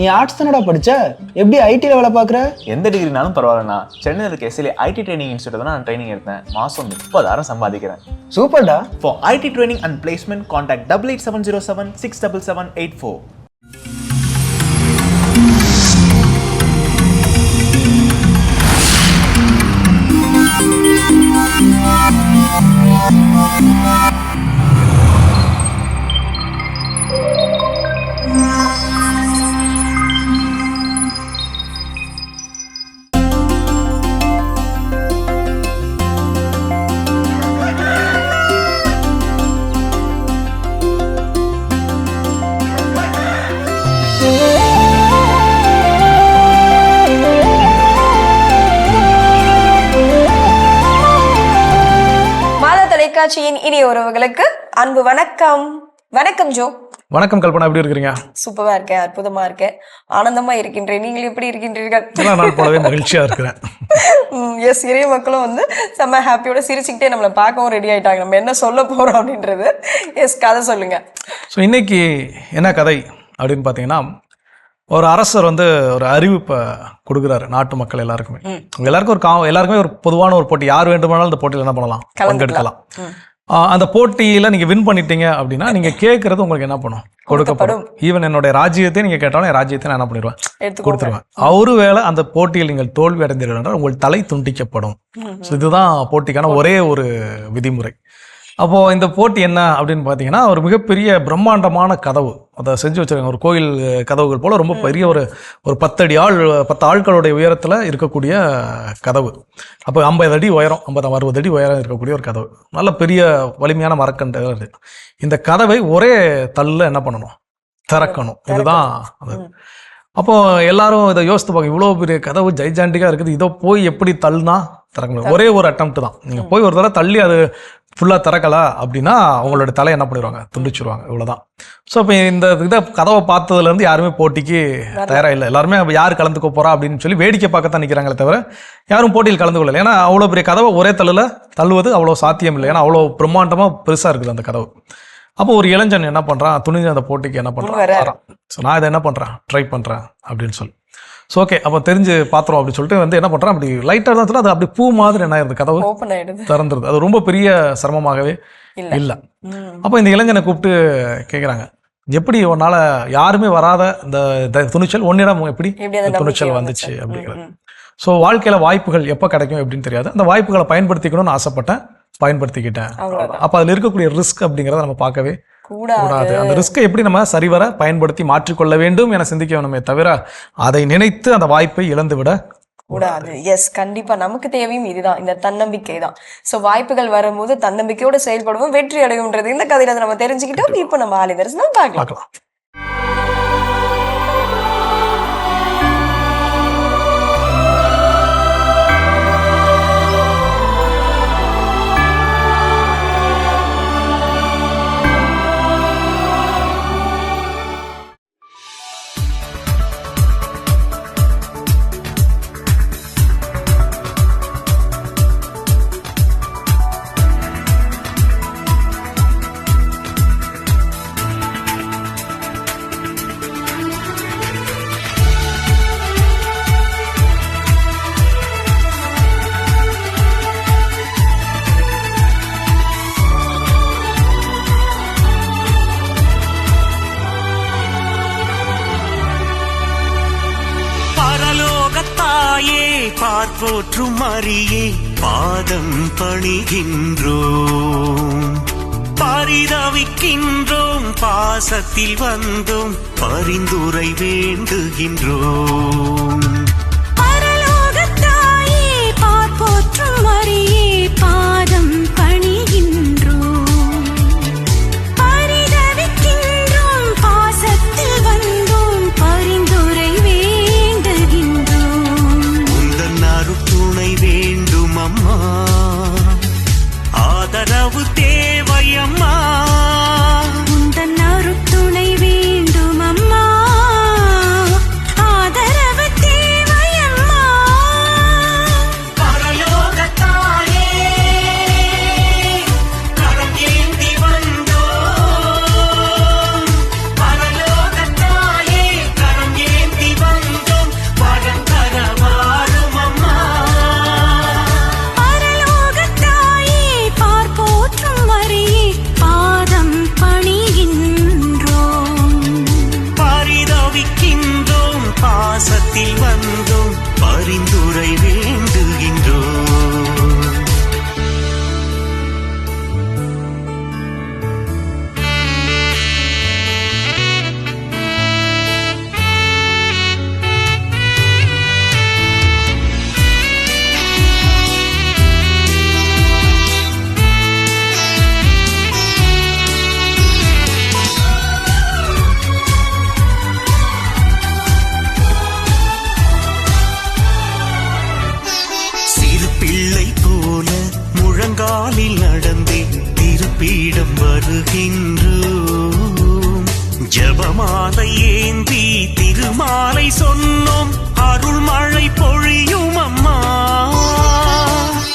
நீ ஆர்ட்ஸ் தானடா படிச்ச, எப்படி ஐடில வேலை பார்க்குற? எந்த டிகிரினாலும் பரவாயில்லண்ணா. சென்னையில் இருக்க எஸ்எல்ஏ ஐடி ட்ரைனிங் இன்ஸ்டியூட் தான் நான் ட்ரைனிங் எடுத்தேன். மாதம் 30,000 சம்பாதிக்கிறேன். சூப்பர்டா. For IT training and placement, contact 88707 67784. தொலைக்காட்சியின் இனிய உறவுகளுக்கு அன்பு வணக்கம். வணக்கம் ஜோ. வணக்கம் கல்பனா, எப்படி இருக்கிறீங்க? சூப்பரா இருக்கேன், அற்புதமா இருக்கேன், ஆனந்தமா இருக்கின்றேன். நீங்கள் எப்படி இருக்கின்றீர்கள்? நான் போலவே மகிழ்ச்சியா இருக்கிறேன். எஸ், இறைய மக்களும் வந்து செம்ம ஹாப்பியோட சிரிச்சுக்கிட்டே நம்மளை பார்க்கவும் ரெடி ஆயிட்டாங்க. நம்ம என்ன சொல்ல போறோம் அப்படின்றது. எஸ், கதை சொல்லுங்க. ஸோ இன்னைக்கு என்ன கதை அப்படின்னு பார்த்தீங்கன்னா, ஒரு அரசர் வந்து ஒரு அறிவிப்பை கொடுக்குறாரு நாட்டு மக்கள் எல்லாருக்குமே. எல்லாருக்குமே ஒரு பொதுவான ஒரு போட்டி, யார் வேண்டுமானாலும் அந்த போட்டியில் என்ன பண்ணலாம், பங்கெடுக்கலாம். அந்த போட்டியில நீங்க வின் பண்ணிட்டீங்க அப்படின்னா நீங்க கேட்கறது உங்களுக்கு என்ன பண்ணும், கொடுக்கப்படும். ஈவன் என்னுடைய ராஜ்யத்தை நீங்க கேட்டாலும் என் ராஜ்யத்தை நான் என்ன பண்ணிடுவேன், கொடுத்துருவேன். ஒருவேளை அந்த போட்டியில் நீங்கள் தோல்வி அடைந்தீர்கள் என்றால் உங்கள் தலை துண்டிக்கப்படும். இதுதான் போட்டிக்கான ஒரே ஒரு விதிமுறை. அப்போ இந்த போட்டி என்ன அப்படின்னு பார்த்தீங்கன்னா, ஒரு மிகப்பெரிய பிரம்மாண்டமான கதவு அதை செஞ்சு வச்சிருக்காங்க. ஒரு கோயில் கதவுகள் போல ரொம்ப பெரிய ஒரு 10 ஆட்களுடைய உயரத்தில் இருக்கக்கூடிய கதவு. அப்போ 50 அடி உயரம், 50-60 அடி உயரம் இருக்கக்கூடிய ஒரு கதவு. நல்ல பெரிய வலிமையான மரக்கன்று. இந்த கதவை ஒரே தள்ளில் என்ன பண்ணணும், திறக்கணும். இதுதான் அது. அப்போ எல்லாரும் இதை யோசித்து பார்க்க, இவ்வளோ பெரிய கதவு ஜைஜாண்டிக்காக இருக்குது, இதை போய் எப்படி தள்ளுனா திறக்க முடியும்? ஒரே ஒரு அட்டம்ப்ட் தான். நீங்கள் போய் ஒரு தடவை தள்ளி அது ஃபுல்லாக திறக்கலை அப்படின்னா அவங்களோட தலை என்ன பண்ணிடுவாங்க, துண்டிச்சிருவாங்க. இவ்வளோதான். ஸோ இப்போ இந்த கதவை பார்த்ததுலேருந்து யாருமே போட்டிக்கு தயாராக இல்லை. எல்லாருமே யார் கலந்துக்க போகிறா அப்படின்னு சொல்லி வேடிக்கை பார்க்கத்தான் நிற்கிறாங்களே தவிர யாரும் போட்டியில் கலந்து கொள்ளலை. ஏன்னா அவ்வளோ பெரிய கதவை ஒரே தள்ளுவது அவ்வளோ சாத்தியம் இல்லை. ஏன்னா அவ்வளோ பிரம்மாண்டமாக பெருசாக இருக்குது அந்த கதவு. அப்போ ஒரு இளைஞன் என்ன பண்ணுறான், துணிஞ்சு அந்த போட்டிக்கு என்ன பண்ணுறான். ஸோ நான் இதை என்ன பண்ணுறேன், ட்ரை பண்ணுறேன் அப்படின்னு சொல்லி. ஸோ ஓகே, அப்போ தெரிஞ்சு பாத்திரம் அப்படின்னு சொல்லிட்டு வந்து என்ன பண்ணுறான், அப்படி லைட்டாக தான் சொல்ல அது அப்படி பூ மாதிரி என்ன ஆயிருது, கதவு திறந்துருது. அது ரொம்ப பெரிய சிரமமாகவே இல்லை. அப்போ இந்த இளைஞனை கூப்பிட்டு கேட்குறாங்க, எப்படி உன்னால யாருமே வராத இந்த துணிச்சல் ஒன்னிடம் எப்படி துணிச்சல் வந்துச்சு அப்படிங்கிறது. ஸோ வாழ்க்கையில் வாய்ப்புகள் எப்போ கிடைக்கும் எப்படின்னு தெரியாது. அந்த வாய்ப்புகளை பயன்படுத்திக்கணும்னு ஆசைப்பட்டேன், பயன்படுத்திக்கிட்டேன். அப்போ அதில் இருக்கக்கூடிய ரிஸ்க் அப்படிங்கிறத நம்ம பார்க்கவே கூடாது. அந்த ரிஸ்கை எப்படி நம்ம சரிவர பயன்படுத்தி மாற்றிக்கொள்ள வேண்டும் என சிந்திக்க வேணுமே தவிர அதை நினைத்து அந்த வாய்ப்பை இழந்து விட கூடாது. எஸ், கண்டிப்பா நமக்கு தேவையும் இதுதான், இந்த தன்னம்பிக்கை தான். ஸோ வாய்ப்புகள் வரும்போது தன்னம்பிக்கையோட செயல்படுவோம், வெற்றி அடையும்ன்றது இந்த கதையில நம்ம தெரிஞ்சுக்கிட்டோம். இப்போ நம்ம ஆலி தரிசனம் பார்க்கலாம். பார்ப்போற்றும் மரியே பாதம் பணிகின்றோம், பரிதவிக்கின்றோம், பாசத்தில் வந்தோம், பரிந்துரை வேண்டுகின்றோம். பரலோகத்தாயே பார்ப்போற்றும் மரியே பாதம் பணிகின்றோம், பரிதவிக்கின்றோம், பாசத்தில் வந்தோம், பரிந்துரை வேண்டும் அம்மா, ஆதரவு தேவையம்மா, உந்தன் அருட்துணை வேண்டும் அம்மா, ஆதரவு பீடம் வருகின்றோம். ஜபமாலை ஏந்தி திருமாலை சொன்னோம், அருள் மழை பொழியும் அம்மா.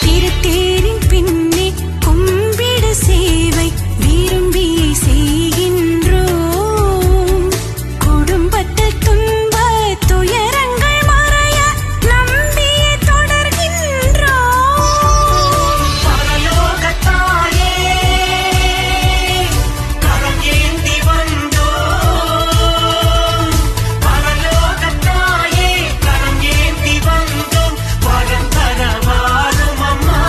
திருத்தேரின் பின்னே கும்பிடு சேவை விரும்பி செய்கின்றோம். குடும்பத்தில் துன்ப துயரங்கள் மறைய நம்பியே தொடர்கின்றோம். பரலோகத்தாயே கரம் ஏந்தி வந்தோம். பரலோகத்தாயே கரம் ஏந்தி வந்தோம், வரம் தர வாரும் அம்மா.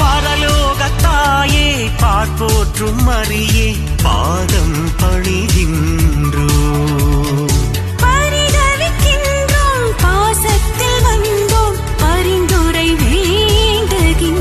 பரலோகத்தாயே பார்ப்போற்றும் மரியே பாதம் பணிகின்றோம். பரிதவிக்கின்றோம், பாசத்தில் வந்தோம், பரிந்துரை வேண்டுகின்றோம்.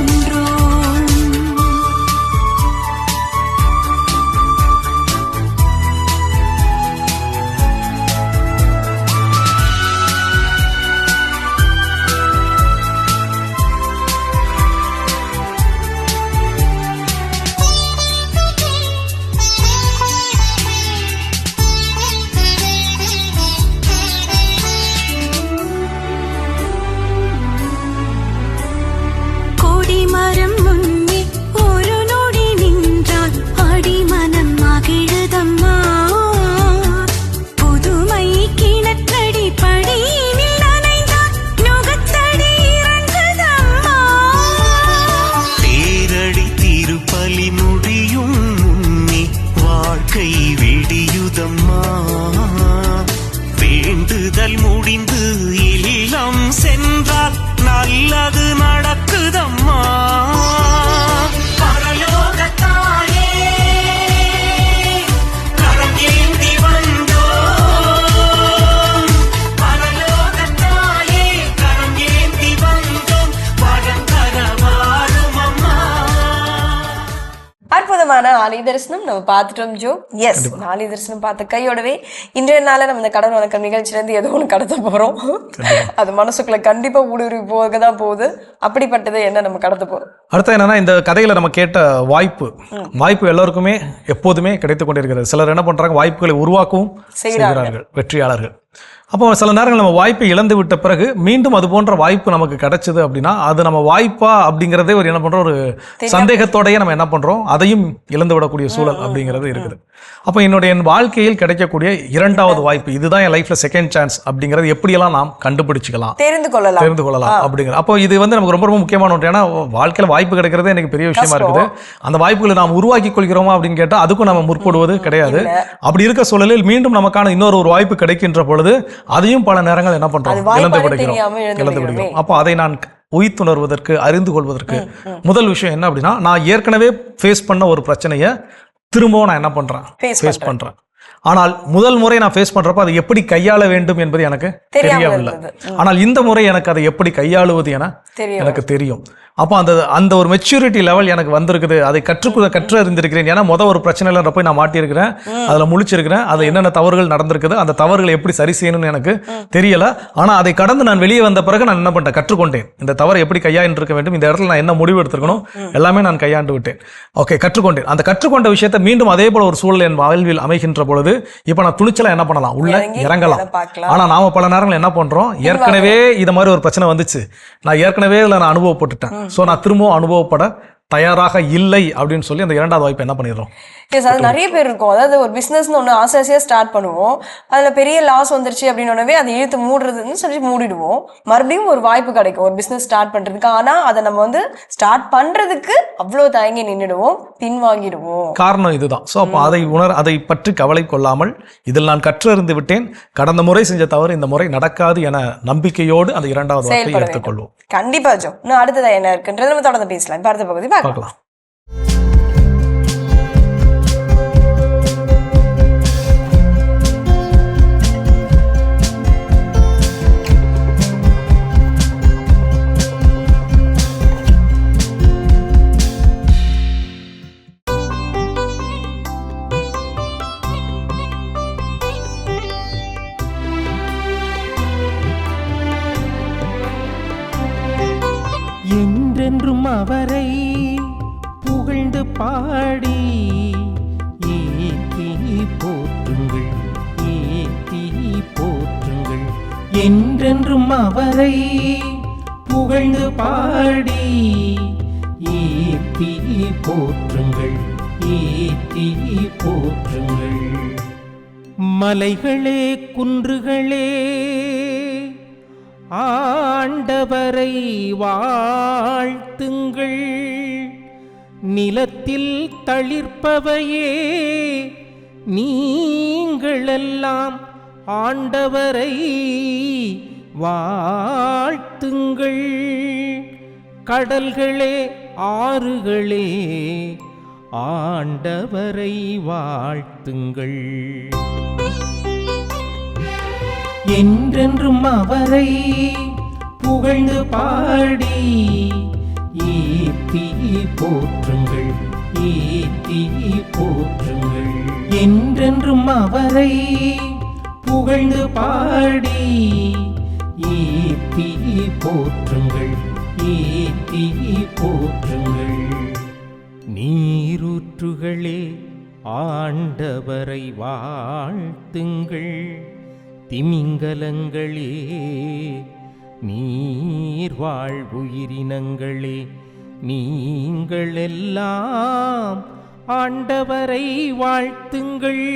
கொடிமரம் முன்னே ஒரு நொடி நின்றால் அடிமனம் மகிழுதம்மா. புதுமை கிணற்றடி படியினில் நனைந்தால் நுகத்தடி இறங்குதம்மா. தேரடி திருப்பலி முடியும் முன்னே வாழ்க்கை விடியுதம்மா. வேண்டுதல் முடிந்து இல்லம் சென்றால் நல்லது நடக்குதம்மா. பரலோகத்தாயே கரம் ஏந்தி வந்தோம். பரலோகத்தாயே கரம் ஏந்தி வந்தோம், வரம் தர வாரும் அம்மா. அற்புதமான ஆலய தரிசனம் நம்ம பார்த்துட்டோம் ஜோ. எஸ், ஆலய தரிசனம் பார்த்த கையோடவே இன்றைய நாள நம்ம இந்த கடன் வணக்கம் நிகழ்ச்சியிலேருந்து ஏதோ ஒன்று கடத்த போறோம். அது மனசுக்குள்ள கண்டிப்பா ஊடுருவி போக தான் போகுது. அப்படிப்பட்டது என்ன நம்ம கடத்த போறோம். அடுத்து என்னன்னா, இந்த கதையில நம்ம கேட்ட வாய்ப்பு எல்லாருக்குமே எப்போதுமே கிடைத்து கொண்டிருக்கிறது. சிலர் என்ன பண்றாங்க, வாய்ப்புகளை உருவாக்கவும் செய்கிறார்கள் வெற்றியாளர்கள். அப்போ சில நேரங்கள் நம்ம வாய்ப்பை இழந்து விட்ட பிறகு மீண்டும் அது போன்ற வாய்ப்பு நமக்கு கிடைச்சது அப்படின்னா அது நம்ம வாய்ப்பா அப்படிங்கிறதே ஒரு என்ன பண்றோம், ஒரு சந்தேகத்தோடயே நம்ம என்ன பண்றோம், அதையும் இழந்து விடக்கூடிய சூழல் அப்படிங்கிறது இருக்குது. அப்போ என் வாழ்க்கையில் கிடைக்கக்கூடிய இரண்டாவது வாய்ப்பு, இதுதான் என் லைஃப்ல செகண்ட் சான்ஸ் அப்படிங்கிறது எப்படியெல்லாம் நாம் கண்டுபிடிச்சிக்கலாம், தெரிந்து கொள்ளலாம் அப்படிங்கிற. அப்போ இது நமக்கு ரொம்ப ரொம்ப முக்கியமான ஒன்று. ஏன்னா வாழ்க்கையில் வாய்ப்பு கிடைக்கிறதே எனக்கு பெரிய விஷயமா இருக்குது. அந்த வாய்ப்புகளை நாம் உருவாக்கி கொள்கிறோமா அப்படின்னு கேட்டால் அதுக்கும் நம்ம முற்படுவது கிடையாது. அப்படி இருக்க சூழலில் மீண்டும் நமக்கான இன்னொரு வாய்ப்பு கிடைக்கின்ற பொழுது அதையும் பல நேரங்கள் என்ன பண்றோம், இழந்து விடுகிறோம். அப்போ அதை நான் உயிர்த்துணர்வதற்கு, அறிந்து கொள்வதற்கு முதல் விஷயம் என்ன அப்படின்னா, நான் ஏற்கனவே ஃபேஸ் பண்ண ஒரு பிரச்சனையை திரும்பவும் நான் என்ன பண்றேன், ஃபேஸ் பண்றேன். ஆனால் முதல் முறை நான் ஃபேஸ் பண்றப்ப அதை எப்படி கையாள வேண்டும் என்பது எனக்கு தெரியவில்லை. ஆனால் இந்த முறை எனக்கு அதை எப்படி கையாளுவது என எனக்கு தெரியும். அப்போ அந்த ஒரு மெச்சூரிட்டி லெவல் எனக்கு வந்திருக்குது. அதை கற்றறிந்திருக்கிறேன். ஏன்னா ஒரு பிரச்சனையில போய் நான் மாட்டியிருக்கிறேன், அதுல முழிச்சிருக்கிறேன், அது என்னென்ன தவறுகள் நடந்திருக்குது, அந்த தவறுகளை எப்படி சரி செய்யணும்னு எனக்கு தெரியல. ஆனா அதை கடந்து நான் வெளியே வந்த பிறகு நான் என்ன பண்ணிட்டேன், கற்றுக்கொண்டேன். இந்த தவறை எப்படி கையாண்டு இருக்க வேண்டும், இந்த இடத்துல நான் என்ன முடிவு எடுத்துக்கணும், எல்லாமே நான் கையாண்டு விட்டேன். ஓகே, கற்றுக்கொண்டேன். அந்த கற்றுக்கொண்ட விஷயத்தை மீண்டும் அதே போல ஒரு சூழல் என் வாழ்வில் அமைகின்ற பொழுது இப்ப நான் துணிச்சலா என்ன பண்ணலாம், உள்ள இறங்கலாம். ஆனா நாம பல நேரங்கள் என்ன பண்றோம், ஏற்கனவே இது மாதிரி ஒரு பிரச்சனை வந்துச்சு, நான் ஏற்கனவே இதுல நான் அனுபவப்பட்டுட்டேன், சோ நான் திரும்பவும் அனுபவப்பட தயாராக இல்லை அப்படின்னு சொல்லி அந்த இரண்டாவது வாய்ப்பு என்ன பண்ணிடுறோம். அது நிறைய பேர் இருக்கும். அதாவது ஒரு பிசினஸ்னு ஒன்று ஆசையா ஸ்டார்ட் பண்ணுவோம், அதுல பெரிய லாஸ் வந்துருச்சு அப்படின்னே அதை இழுத்து மூடுறதுன்னு சொல்லி மூடிடுவோம். மறுபடியும் ஒரு வாய்ப்பு கிடைக்கும் ஒரு பிசினஸ் ஸ்டார்ட் பண்றதுக்கு. ஆனா அதை நம்ம ஸ்டார்ட் பண்றதுக்கு அவ்வளவு தயங்கி நின்றுடுவோம், பின்வாங்கிடுவோம். காரணம் இதுதான். ஸோ அப்போ அதை பற்றி கவலை கொள்ளாமல், இதில் நான் கற்றறிந்து விட்டேன், கடந்த முறை செஞ்ச தவறு இந்த முறை நடக்காது என நம்பிக்கையோடு அந்த இரண்டாவது வாய்ப்பை எடுத்துக்கொள்வோம். கண்டிப்பா ஜோ. இன்னும் அடுத்ததா என்ன இருக்குன்றது நம்ம தொடர்ந்து பேசலாம். அடுத்த பகுதி பார்க்கலாம். என்றென்றும் அவரை புகழ்ந்து பாடி ஏத்தி போற்றுங்கள், ஏத்தி போற்றுங்கள். என்றென்றும் அவரை புகழ்ந்து பாடி ஏத்தி போற்றுங்கள், ஏத்தி போற்றுங்கள். மலைகளே குன்றுகளே ஆண்டவரை வாழ்த்துங்கள். நிலத்தில் தளிர்ப்பவையே நீங்களெல்லாம் ஆண்டவரை வாழ்த்துங்கள். கடல்களே ஆறுகளே ஆண்டவரை வாழ்த்துங்கள். என்றென்றும் அவரை புகழ்ந்து பாடி ஏத்தி போற்றுங்கள், ஏத்தி போற்றுங்கள். என்றென்றும் அவரை புகழ்ந்து பாடி ஏத்தி போற்றுங்கள், ஏத்தி போற்றுங்கள். நீரூற்றுகளே ஆண்டவரை வாழ்த்துங்கள். திமிங்கலங்களே நீர்வாழ் உயிரினங்களே நீங்கள் எல்லாம் ஆண்டவரை வாழ்த்துங்கள்.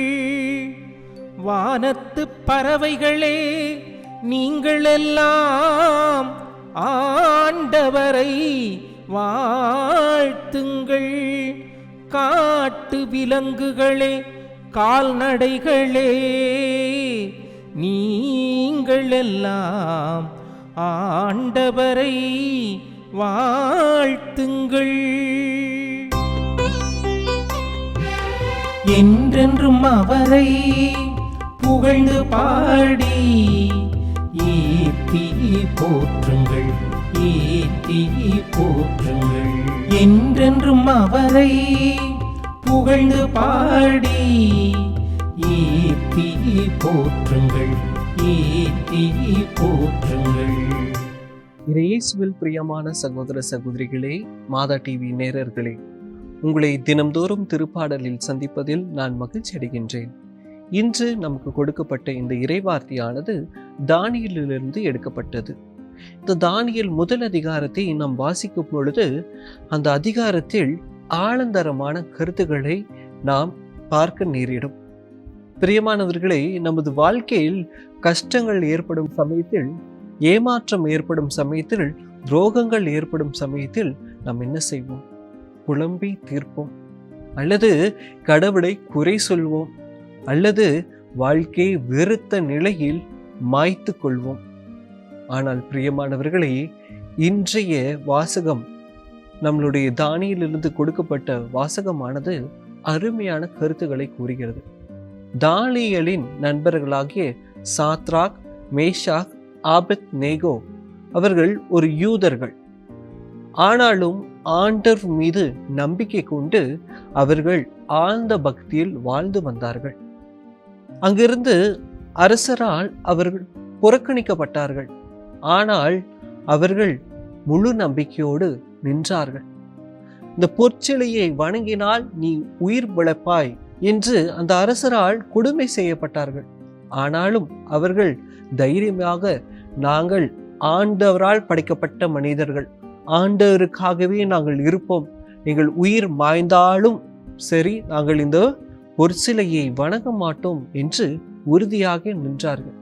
வானத்து பறவைகளே நீங்கள் எல்லாம் ஆண்டவரை வாழ்த்துங்கள். காட்டு விலங்குகளே கால்நடைகளே நீங்கள் எல்லாம் ஆண்டவரை வாழ்த்துங்கள். என்றென்றும் அவரை புகழ்ந்து பாடி ஏத்தி போற்றுங்கள், ஏத்தி போற்றுங்கள். என்றென்றும் அவரை புகழ்ந்து பாடி ஏத்தி போற்றுங்கள், ஏத்தி போற்றுங்கள். இயேசுவில் பிரியமான சகோதர சகோதரிகளே, மாதா டிவி நேயர்களே, உங்களை தினம்தோறும் திருப்பாடலில் சந்திப்பதில் நான் மகிழ்ச்சி அடைகின்றேன். இன்று நமக்கு கொடுக்கப்பட்ட இந்த இறைவார்த்தையானது தானியேலிலிருந்து எடுக்கப்பட்டது. இந்த தானியேல் முதல் அதிகாரத்தை நாம் வாசிக்கும் பொழுது அந்த அதிகாரத்தில் ஆழந்தரமான கருத்துக்களை நாம் பார்க்க நேரிடும். பிரியமானவர்களே, நமது வாழ்க்கையில் கஷ்டங்கள் ஏற்படும் சமயத்தில், ஏமாற்றம் ஏற்படும் சமயத்தில், துரோகங்கள் ஏற்படும் சமயத்தில் நாம் என்ன செய்வோம்? புலம்பி தீர்ப்போம், அல்லது கடவுளை குறை சொல்வோம், அல்லது வாழ்க்கையை வெறுத்த நிலையில் மாய்த்து கொள்வோம். ஆனால் பிரியமானவர்களே, இன்றைய வாசகம், நம்மளுடைய தானியேலிலிருந்து கொடுக்கப்பட்ட வாசகமானது அருமையான கருத்துக்களை கூறுகிறது. தானியேலின் நண்பர்களாகிய சாத்ராக், மேஷாக், ஆபெத் நேகோ அவர்கள் ஒரு யூதர்கள். ஆனாலும் ஆண்டவர் மீது நம்பிக்கை கொண்டு அவர்கள் ஆழ்ந்த பக்தியில் வாழ்ந்து வந்தார்கள். அங்கிருந்து அரசரால் அவர்கள் புறக்கணிக்கப்பட்டார்கள். ஆனால் அவர்கள் முழு நம்பிக்கையோடு நின்றார்கள். இந்த பொற்சிலையை வணங்கினால் நீ உயிர் பிழைப்பாய் என்று அந்த அரசரால் கொடுமை செய்யப்பட்டார்கள். ஆனாலும் அவர்கள் தைரியமாக, நாங்கள் ஆண்டவரால் படைக்கப்பட்ட மனிதர்கள், ஆண்டவருக்காகவே நாங்கள் இருப்போம், எங்கள் உயிர் மாய்ந்தாலும் சரி, நாங்கள் இந்த பொற்சிலையை வணங்க மாட்டோம் என்று உறுதியாக நின்றார்கள்.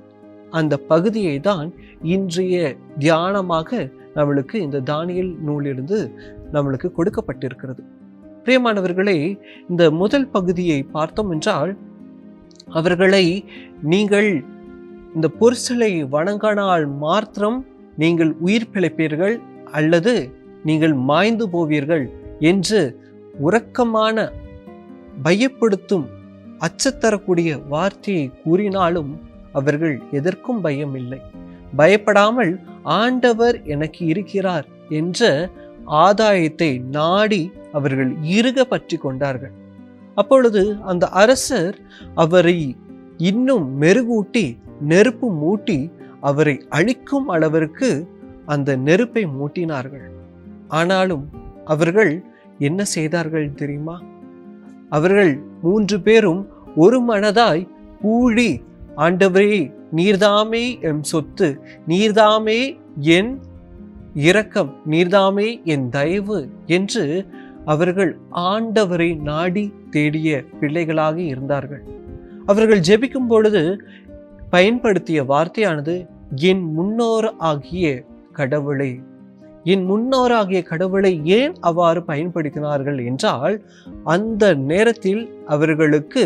அந்த பகுதியை தான் இன்றைய தியானமாக நம்மளுக்கு இந்த தானியேல் நூலிலிருந்து நம்மளுக்கு கொடுக்கப்பட்டிருக்கிறது. பிரியமானவர்களே, இந்த முதல் பகுதியை பார்த்தோம் என்றால், அவர்களை நீங்கள் இந்த பொற்சிலை வணங்கினால் மாத்திரம் நீங்கள் உயிர் பிழைப்பீர்கள் அல்லது நீங்கள் மாய்ந்து போவீர்கள் என்று உறக்கமான, பயப்படுத்தும், அச்சத்தரக்கூடிய வார்த்தையை கூறினாலும் அவர்கள் எதற்கும் பயம் இல்லை. பயப்படாமல் ஆண்டவர் எனக்கு இருக்கிறார் என்ற ஆதாயத்தை நாடி அவர்கள் இறுக பற்றி கொண்டார்கள். அப்பொழுது அந்த அரசர் அவரை இன்னும் மெருகூட்டி, நெருப்பு மூட்டி அவரை அழிக்கும் அளவிற்கு அந்த நெருப்பை மூட்டினார்கள். ஆனாலும் அவர்கள் என்ன செய்தார்கள் தெரியுமா? அவர்கள் 3 பேரும் ஒரு மனதாய் கூடி, ஆண்டவரே நீர்தாமே எம் சொத்து, நீர்தாமே என் இரக்கம், நீர்தாமே என் தயவு என்று அவர்கள் ஆண்டவரை நாடி தேடிய பிள்ளைகளாக இருந்தார்கள். அவர்கள் ஜெபிக்கும் பொழுது பயன்படுத்திய வார்த்தையானது என் முன்னோர் ஆகிய கடவுளை. என் முன்னோராகிய கடவுளை ஏன் அவ்வாறு பயன்படுத்தினார்கள் என்றால், அந்த நேரத்தில் அவர்களுக்கு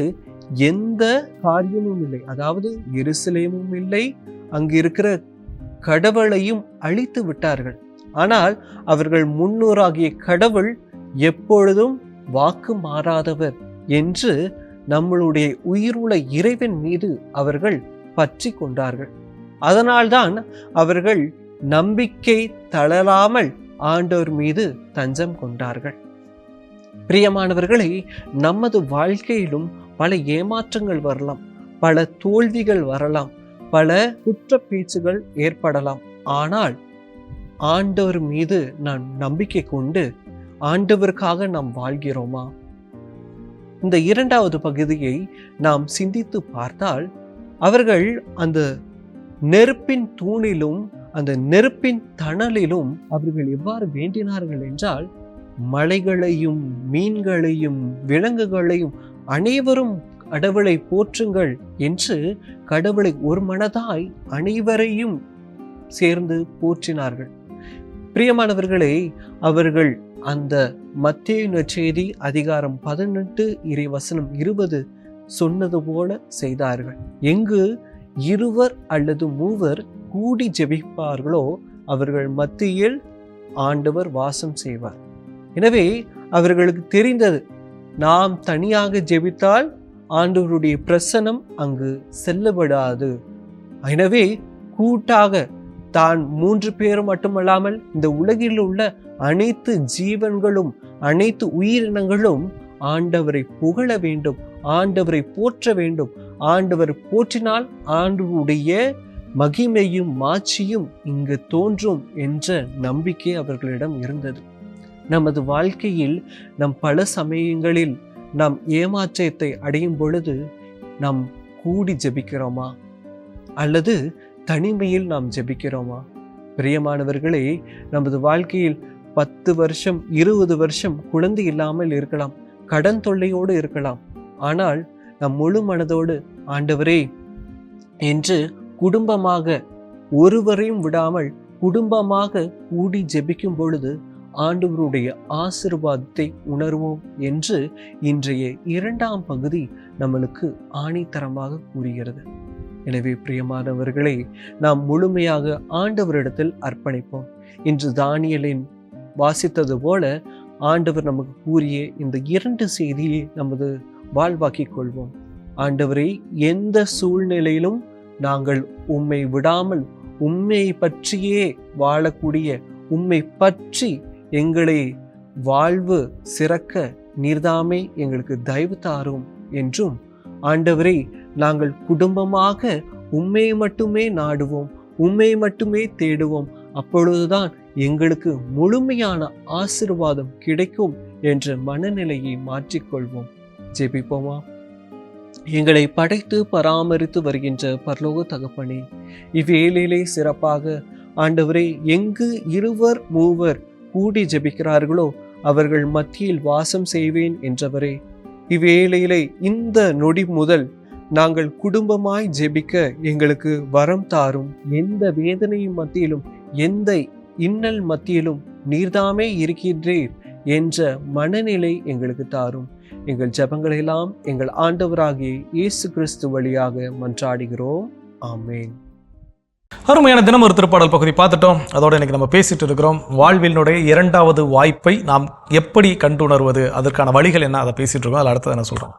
எந்த காரியமும் இல்லை, அதாவது எருசலேமும் இல்லை, அங்கு இருக்கிற கடவுளையும் அழித்து விட்டார்கள். ஆனால் அவர்கள் முன்னோராகிய கடவுள் எப்பொழுதும் வாக்கு மாறாதவர் என்று நம்மளுடைய உயிருள்ள இறைவன் மீது அவர்கள் பற்றி கொண்டார்கள். அதனால்தான் அவர்கள் நம்பிக்கை தளராமல் ஆண்டவர் மீது தஞ்சம் கொண்டார்கள். பிரியமானவர்களை, நமது வாழ்க்கையிலும் பல ஏமாற்றங்கள் வரலாம், பல தோல்விகள் வரலாம், பல குற்ற பேச்சுகள் ஏற்படலாம். ஆனால் ஆண்டவர் மீது நாம் நம்பிக்கை கொண்டு ஆண்டவருக்காக நாம் வாழ்கிறோமா? இந்த 2வது பகுதியை நாம் சிந்தித்து பார்த்தால், அவர்கள் அந்த நெருப்பின் தூணிலும் அந்த நெருப்பின் தணலிலும் அவர்கள் எவ்வாறு வேண்டினார்கள் என்றால், மலைகளையும் மீன்களையும் விலங்குகளையும் அனைவரும் கடவுளை போற்றுங்கள் என்று கடவுளை ஒரு மனதாய் அனைவரையும் சேர்ந்து போற்றினார்கள். பிரியமானவர்களே, அவர்கள் அந்த மத்தேயு நற்செய்தி அதிகாரம் 18 இறைவசனம் 20 சொன்னது போல செய்தார்கள். எங்கு 2 அல்லது 3 கூடி ஜெபிப்பார்களோ அவர்கள் மத்தியில் ஆண்டவர் வாசம் செய்வார். எனவே அவர்களுக்கு தெரிந்தது, நாம் தனியாக ஜெபித்தால் ஆண்டவருடைய பிரசன்னம் அங்கு செல்லப்படாது. எனவே கூட்டாக தான் 3 பேர் மட்டுமல்லாமல் இந்த உலகில் உள்ள அனைத்து ஜீவன்களும் அனைத்து உயிரினங்களும் ஆண்டவரை புகழ வேண்டும், ஆண்டவரை போற்ற வேண்டும். ஆண்டவர் போற்றினால் ஆண்டவருடைய மகிமையும் மாட்சியும் இங்கு தோன்றும் என்ற நம்பிக்கை அவர்களிடம் இருந்தது. நமது வாழ்க்கையில் நம் பல சமயங்களில் நாம் ஏமாற்றத்தை அடையும் பொழுது நாம் கூடி ஜெபிக்கிறோமா அல்லது தனிமையில் நாம் ஜெபிக்கிறோமா? பிரியமானவர்களே, நமது வாழ்க்கையில் 10 வருஷம் 20 வருஷம் குழந்தை இல்லாமல் இருக்கலாம், கடன் தொல்லையோடு இருக்கலாம். ஆனால் நம் முழு மனதோடு ஆண்டவரே என்று குடும்பமாக ஒருவரையும் விடாமல் குடும்பமாக கூடி ஜெபிக்கும் பொழுது ஆண்டவருடைய ஆசீர்வாதத்தை உணர்வோம் என்று இன்றைய 2ஆம் பகுதி நம்மளுக்கு ஆணித்தரமாக கூறுகிறது. எனவே பிரியமானவர்களை, நாம் முழுமையாக ஆண்டவரிடத்தில் அர்ப்பணிப்போம். இன்று தானியேலின் வாசித்தது போல ஆண்டவர் நமக்கு கூறிய இந்த 2 செய்தியை நமது வாழ்வாக்கிக் கொள்வோம். ஆண்டவரை, எந்த சூழ்நிலையிலும் நாங்கள் உம்மை விடாமல் உம்மை பற்றியே வாழக்கூடிய, உம்மை பற்றி எங்களை வாழ்வு சிறக்க நீர்தாமே எங்களுக்கு தயவு தாரும் என்றும், ஆண்டவரை நாங்கள் குடும்பமாக உம்மை மட்டுமே நாடுவோம், உம்மை மட்டுமே தேடுவோம், அப்பொழுதுதான் எங்களுக்கு முழுமையான ஆசீர்வாதம் கிடைக்கும் என்ற மனநிலையை மாற்றிக்கொள்வோம். ஜெபிப்போமா? எங்களை படைத்து பராமரித்து வருகின்ற பரலோக தகப்பனே, இவ்வேளையிலே சிறப்பாக ஆண்டவரே, எங்கு 2 3 கூடி ஜெபிக்கிறார்களோ அவர்கள் மத்தியில் வாசம் செய்வேன் என்றவரே, இவ்வேளையிலே இந்த நொடி முதல் நாங்கள் குடும்பமாய் ஜெபிக்க எங்களுக்கு வரம் தாரும். எந்த வேதனையும் மத்தியிலும் எந்த இன்னல் மத்தியிலும் நீர்தாமே இருக்கின்றீர் என்ற மனநிலை எங்களுக்கு தாரும். எங்கள் ஜெபங்களெல்லாம் எங்கள் ஆண்டவராகிய இயேசு கிறிஸ்து வழியாக மன்றாடுகிறோம். ஆமேன். அருமையான தினம் ஒரு திருப்பாடல் பகுதி பார்த்துட்டோம். அதோட இன்னைக்கு நம்ம பேசிட்டு இருக்கிறோம் வாழ்வினுடைய 2வது வாய்ப்பை நாம் எப்படி கண்டுணர்வது, அதற்கான வழிகள் என்ன, அதை பேசிட்டு இருக்கோம். அதில் அடுத்தது என்ன சொல்றோம்?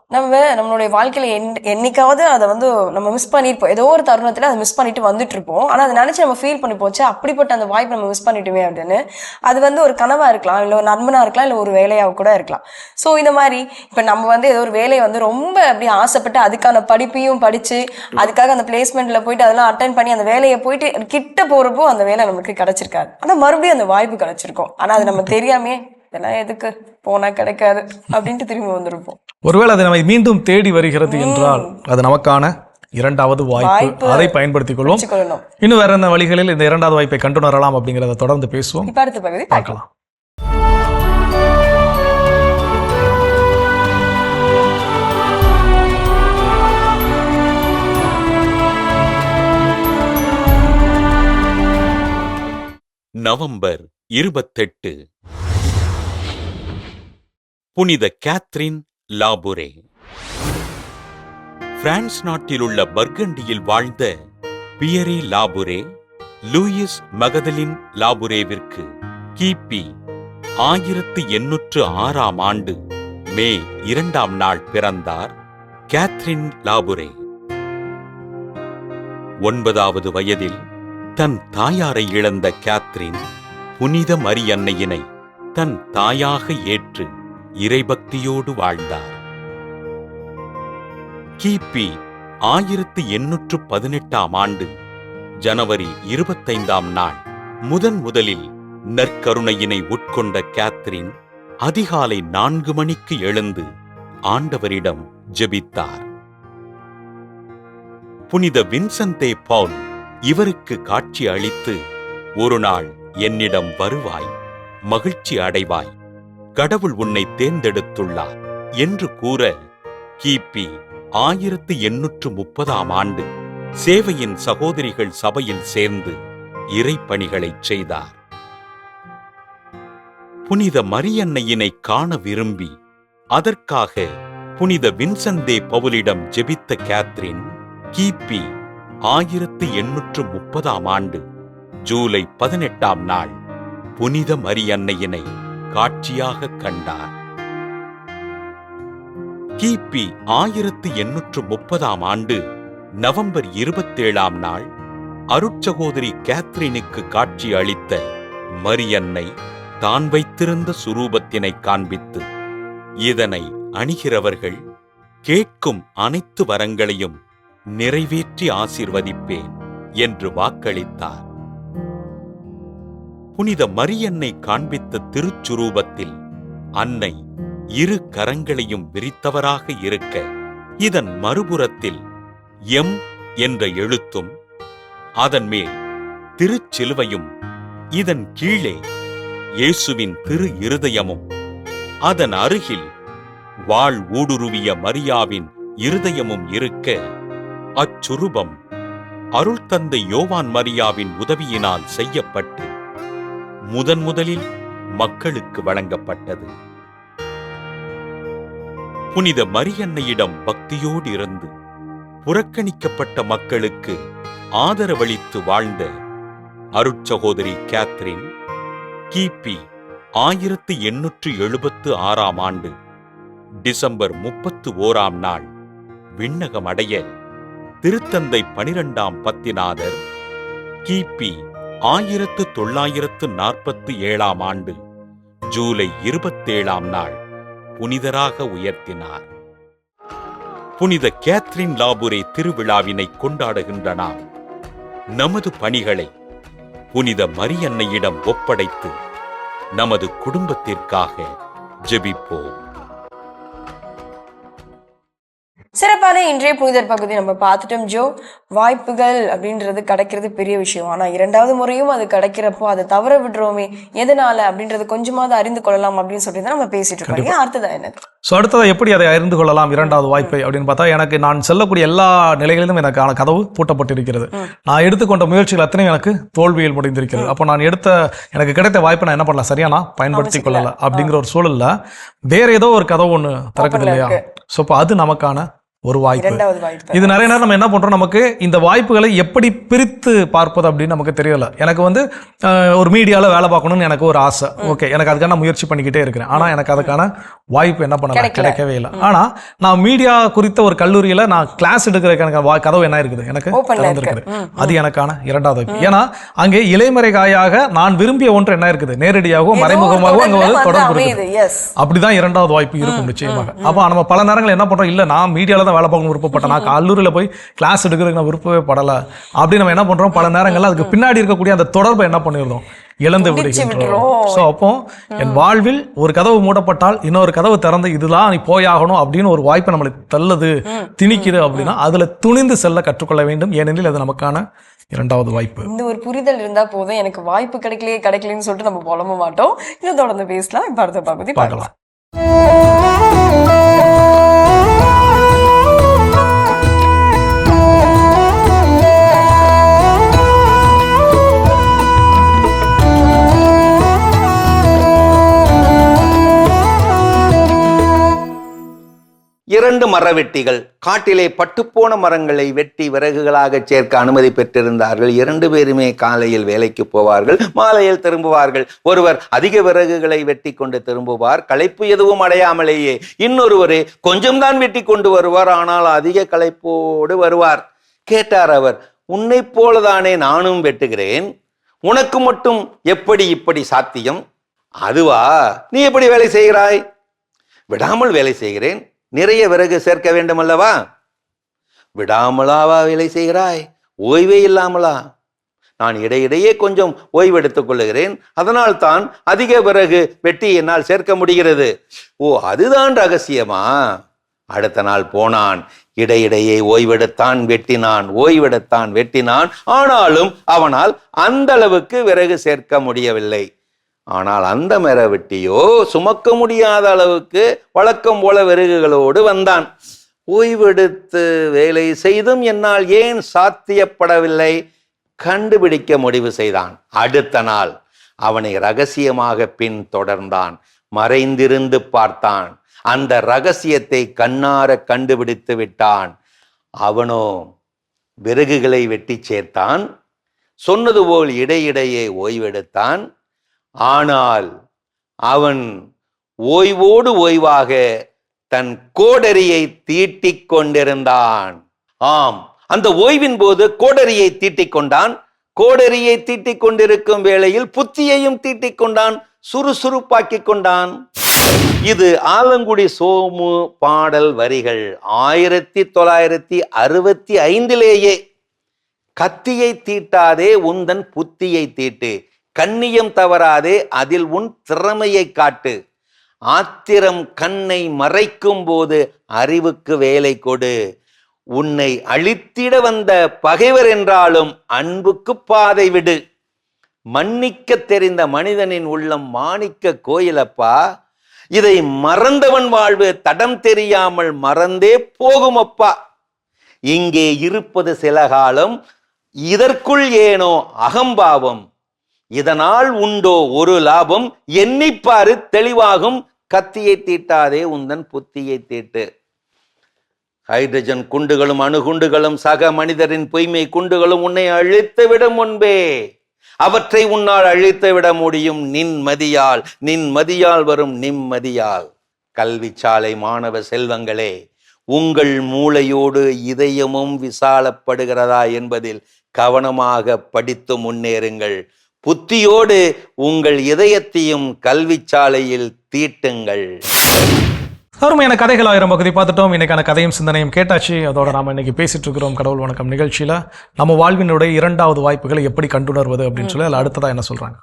நம்மளுடைய வாழ்க்கையில என்னைக்காவது அதை நம்ம மிஸ் பண்ணிருப்போம். ஏதோ ஒரு தருணத்துல அதை மிஸ் பண்ணிட்டு வந்துட்டு இருப்போம். ஆனா அதை நினைச்சு நம்ம ஃபீல் பண்ணி போச்சு, அப்படிப்பட்ட அந்த வாய்ப்பு நம்ம மிஸ் பண்ணிட்டுமே அப்படின்னு. அது ஒரு கனவா இருக்கலாம், இல்ல ஒரு நண்பனா இருக்கலாம், இல்ல ஒரு வேலையாக கூட இருக்கலாம். ஸோ இந்த மாதிரி இப்ப நம்ம ஏதோ ஒரு வேலையை ரொம்ப அப்படி ஆசைப்பட்டு அதுக்கான படிப்பையும் படிச்சு அதுக்காக அந்த பிளேஸ்மெண்ட்ல போயிட்டு அதெல்லாம் அட்டன் பண்ணி அந்த வேலையை போயிட்டு கிட்ட போறப்போ அந்த வேலை நமக்கு கிடைச்சிருக்காது. ஆனா மறுபடியும் அந்த வாய்ப்பு கிடைச்சிருக்கும். ஆனா அது நம்ம தெரியாமே இதெல்லாம் எதுக்கு போனா கிடைக்காது அப்படின்ட்டு திரும்பி வந்திருப்போம். ஒருவேளை அது நம்மை மீண்டும் தேடி வருகிறது என்றால் அது நமக்கான இரண்டாவது வாய்ப்பு. அதை பயன்படுத்திக் கொள்வோம். வச்சுக்கொள்ளணும். இன்னும் வேற என்ன வழிகளில் இந்த இரண்டாவது வாய்ப்பை கண்டுணரலாம் அப்படிங்கிறத தொடர்ந்து பேசுவோம், இப்ப அடுத்த பகுதி பார்க்கலாம். பார்க்கலாம். நவம்பர் 28. புனித கேத்ரின் லாபுரே. பிரான்ஸ் நாட்டிலுள்ள பர்கண்டியில் வாழ்ந்த பியரி லாபுரே லூயிஸ் மகதலின் லாபுரேவிற்கு கிபி 1806 ஆண்டு மே 2ஆம் நாள் பிறந்தார் கேத்ரின் லாபுரே. 9வது வயதில் தன் தாயாரை இழந்த கேத்ரின் புனித மரியன்னையினை தன் தாயாக ஏற்று இறைபக்தியோடு வாழ்ந்தார். கிபி 1818ஆம் ஆண்டு ஜனவரி 25ஆம் நாள் முதலில் நற்கருணையினை உட்கொண்ட கேத்ரின் அதிகாலை 4 மணிக்கு எழுந்து ஆண்டவரிடம் ஜெபித்தார். புனித வின்சென்தே பவுல் இவருக்கு காட்சி அளித்து, ஒரு நாள் என்னிடம் வருவாய், மகிழ்ச்சி அடைவாய், கடவுள் உன்னை தேர்ந்தெடுத்துள்ளார் என்று கூற கிபி 1830ஆம் ஆண்டு சேவையின் சகோதரிகள் சபையில் சேர்ந்து இறைப்பணிகளைச் செய்தார். புனித மரியன்னையினை காண விரும்பி அதற்காக புனித வின்சென்தே பவுலிடம் ஜெபித்த கேத்ரின் கிபி 1830ஆம் ஆண்டு ஜூலை 18ஆம் நாள் புனித மரியன்னையினை காட்சியாக கண்டார். கிபி 1830ஆம் ஆண்டு நவம்பர் 27ஆம் நாள் அருட்சகோதரி கேத்ரினுக்கு காட்சி அளித்த மரியன்னை தான் வைத்திருந்த சுரூபத்தினை காண்பித்து, இதனை அணிகிறவர்கள் கேட்கும் அனைத்து வரங்களையும் நிறைவேற்றி ஆசீர்வதிப்பேன் என்று வாக்களித்தார். புனித மரியன்னை காண்பித்த திருச்சுரூபத்தில் அன்னை இரு கரங்களையும் விரித்தவராக இருக்க, இதன் மறுபுறத்தில் எம் என்ற எழுத்தும் அதன் மேல் திருச்சிலுவையும், இதன் கீழே இயேசுவின் திரு இருதயமும், அதன் அருகில் வாள் ஊடுருவிய மரியாவின் இருதயமும் இருக்க, அச்சுரூபம் அருள் தந்தை யோவான் மரியாவின் உதவியினால் செய்யப்பட்டு முதலில் மக்களுக்கு வழங்கப்பட்டது. புனித மரியன்னையிடம் பக்தியோடு இருந்து புறக்கணிக்கப்பட்ட மக்களுக்கு ஆதரவளித்து வாழ்ந்த அருட்சகோதரி கேத்ரின் கிபி 1876ஆம் ஆண்டு டிசம்பர் 31ஆம் நாள் விண்ணகம் அடைய, திருத்தந்தை 12ஆம் பத்திநாதர் கிபி 1947ஆம் ஆண்டு ஜூலை 27ஆம் நாள் புனிதராக உயர்த்தினார். புனித கேத்ரின் லாபுரே திருவிழாவினை கொண்டாடுகின்ற நாம் நமது பணிகளை புனித மரியன்னையிடம் ஒப்படைத்து நமது குடும்பத்திற்காக ஜெபிப்போம். சிறப்பான இன்றைய புனிதர் பகுதி நம்ம பார்த்துட்டோம் ஜோ. வாய்ப்புகள் அப்படின்றது கிடைக்கிறது பெரிய விஷயம். ஆனா 2வது முறையும் அது கிடைக்கிறப்போ அதை தவற விடுறோமே, எதனால அப்படின்றது கொஞ்சமாவது அறிந்து கொள்ளலாம் அப்படின்னு சொல்லிட்டு நம்ம பேசிட்டு இருக்கோம். அடுத்ததா என்னது? ஸோ அடுத்ததாக எப்படி அதை அறிந்து கொள்ளலாம் இரண்டாவது வாய்ப்பை அப்படின்னு பார்த்தா, எனக்கு நான் செல்லக்கூடிய எல்லா நிலைகளிலும் எனக்கான கதவு பூட்டப்பட்டிருக்கிறது. நான் எடுத்துக்கொண்ட முயற்சிகள் அத்தனையும் எனக்கு தோல்வியில் முடிந்திருக்கிறது. அப்போ நான் எனக்கு கிடைத்த வாய்ப்பை நான் என்ன பண்ணலாம், சரியா நான் பயன்படுத்தி கொள்ளல அப்படிங்கிற ஒரு சூழல்ல வேற ஏதோ ஒரு கதவு ஒன்று திறக்குது இல்லையா? ஸோ இப்போ அது நமக்கான ஒரு வாய்ப்பு. இது நிறைய நேரம் நம்ம என்ன பண்றோம், நமக்கு இந்த வாய்ப்புகளை எப்படி பிரித்து பார்ப்பது அப்படின்னு நமக்கு தெரியல. எனக்கு ஒரு மீடியாவில் வேலை பார்க்கணும்னு எனக்கு ஒரு ஆசை. ஓகே, எனக்கு அதுக்கான முயற்சி பண்ணிக்கிட்டே இருக்கிறேன். ஆனால் எனக்கு அதுக்கான வாய்ப்பு என்ன பண்ணல, கிடைக்கவே இல்லை. ஆனால் நான் மீடியா குறித்த ஒரு கல்லூரியில் நான் கிளாஸ் எடுக்கிறதுக்கான கதவு என்ன இருக்குது, எனக்கு திறந்திருக்குது. அது எனக்கான இரண்டாவது வாய்ப்பு. ஏன்னா அங்கே இலைமறைகாயாக நான் விரும்பிய ஒன்று என்ன இருக்குது, நேரடியாகவும் மறைமுகமாகவும் அங்கே தொடர்பு இருக்குது. அப்படிதான் இரண்டாவது வாய்ப்பு இருக்கும் நிச்சயமாக. அப்போ நம்ம பல நேரங்கள் என்ன பண்றோம், இல்லை நான் மீடியாவில் தான் வேலை பார்க்கணும் விருப்பப்பட்டேன், நான் கல்லூரியில் போய் கிளாஸ் எடுக்கிறதுக்கு நான் விருப்பவே படலை அப்படின்னு நம்ம என்ன பண்றோம், பல நேரங்கள்ல அதுக்கு பின்னாடி இருக்கக்கூடிய அந்த தொடர்பை என்ன பண்ணிருந்தோம் இழந்து துண்டிச்சு விடுகின்றோம். விட்டுரும். ஸோ அப்போ என் வாழ்வில் ஒரு கதவு மூடப்பட்டால் இன்னொரு கதவு திறந்து இதுதான் நீ போயாகணும் அப்படின்னு ஒரு வாய்ப்பை நம்மளை தள்ளுது, திணிக்குது அப்படின்னா அதுல துணிந்து செல்ல கற்றுக்கொள்ள வேண்டும். ஏனெனில் அது நமக்கான இரண்டாவது வாய்ப்பு. இந்த ஒரு புரிதல் இருந்தா போதும், எனக்கு வாய்ப்பு கிடைக்கலன்னு சொல்லிட்டு நம்ம புலம்ப மாட்டோம். இன்னும் தொடர்ந்து பேசலாம். இப்ப அடுத்த பகுதி பார்க்கலாம். இரண்டு மரவெட்டிகள் காட்டிலே பட்டுப்போன மரங்களை வெட்டி விறகுகளாக சேர்க்க அனுமதி பெற்றிருந்தார்கள். 2 பேருமே காலையில் வேலைக்கு போவார்கள், மாலையில் திரும்புவார்கள். ஒருவர் அதிக விறகுகளை வெட்டி கொண்டு திரும்புவார், களைப்பு எதுவும் அடையாமலேயே. இன்னொருவரே கொஞ்சம்தான் வெட்டி கொண்டு வருவார், ஆனால் அதிக களைப்போடு வருவார். கேட்டார் அவர், உன்னை போலதானே நானும் வெட்டுகிறேன், உனக்கு மட்டும் எப்படி இப்படி சாத்தியம்? அதுவா, நீ எப்படி வேலை செய்கிறாய்? விடாமல் வேலை செய்கிறேன், நிறைய விறகு சேர்க்க வேண்டும் அல்லவா? விடாமலாவா வேலை செய்கிறாய்? ஓய்வே இல்லாமலா? நான் இடையிடையே கொஞ்சம் ஓய்வெடுத்துக் கொள்ளுகிறேன், அதனால் தான் அதிக விறகு வெட்டி என்னால் சேர்க்க முடிகிறது. ஓ, அதுதான் ரகசியமா? அடுத்த நாள் போனான், இடையிடையே ஓய்வெடுத்தான், வெட்டினான், ஓய்வெடுத்தான், வெட்டினான். ஆனாலும் அவனால் அந்த அளவுக்கு விறகு சேர்க்க முடியவில்லை. ஆனால் அந்த மரவெட்டியோ சுமக்க முடியாத அளவுக்கு வழக்கம் போல விறகுகளோடு வந்தான். ஓய்வெடுத்து வேலை செய்தும் என்னால் ஏன் சாத்தியப்படவில்லை? கண்டுபிடிக்க முடிவு செய்தான். அடுத்த நாள் அவனை ரகசியமாக பின் தொடர்ந்தான், மறைந்திருந்து பார்த்தான். அந்த ரகசியத்தை கண்ணார கண்டுபிடித்து விட்டான். அவனோ விறகுகளை வெட்டி சேர்த்தான், சொன்னது போல் இடையிடையே ஓய்வெடுத்தான். ஆனால் அவன் ஓய்வோடு ஓய்வாக தன் கோடரியை தீட்டிக் கொண்டிருந்தான். ஆம், அந்த ஓய்வின் போது கோடரியை தீட்டிக் கொண்டான். கோடரியை தீட்டிக் கொண்டிருக்கும் வேளையில் புத்தியையும் தீட்டிக் கொண்டான், சுறுசுறுப்பாக்கிக் கொண்டான். இது ஆலங்குடி சோமு பாடல் வரிகள். 1965 கத்தியை தீட்டாதே உந்தன் புத்தியை தீட்டு, கண்ணியம் தவறாதே அதில் உன் திறமையை காட்டு, ஆத்திரம் கண்ணை மறைக்கும் போது அறிவுக்கு வேலை கொடு, உன்னை அழித்திட வந்த பகைவர் என்றாலும் அன்புக்கு பாதை விடு, மன்னிக்க தெரிந்த மனிதனின் உள்ளம் மாணிக்க கோயிலப்பா, இதை மறந்தவன் வாழ்வு தடம் தெரியாமல் மறந்தே போகுமப்பா, இங்கே இருப்பது சில காலம், இதற்குள் ஏனோ அகம்பாவம், இதனால் உண்டோ ஒரு லாபம், எண்ணிப்பாரு தெளிவாகும், கத்தியை தீட்டாதே உந்தன் புத்தியை தீட்டு. ஹைட்ரஜன் குண்டுகளும் அணுகுண்டுகளும் சக மனிதரின் பொய்மை குண்டுகளும் உன்னை அழித்து விடும் முன்பே அவற்றை உன்னால் அழித்து விட முடியும் நின்மதியால், நின்மதியால் வரும் நிம்மதியால். கல்வி சாலை மாணவ செல்வங்களே, உங்கள் மூளையோடு இதயமும் விசாலப்படுகிறதா என்பதில் கவனமாக படித்து முன்னேறுங்கள். புத்தியோடு உங்கள் இதயத்தையும் கல்வி சாலையில் தீட்டுங்கள். அருமையான கதைகள் 1000 பகுதி பார்த்துட்டோம். இன்னைக்கான கதையும் சிந்தனையும் கேட்டாச்சு. அதோட நாம இன்னைக்கு பேசிட்டு இருக்கிறோம் கடவுள் வணக்கம் நிகழ்ச்சியில நம்ம வாழ்வினுடைய இரண்டாவது வாய்ப்புகளை எப்படி கண்டுணர்வது அப்படின்னு சொல்லி அதில் அடுத்ததா என்ன சொல்றாங்க.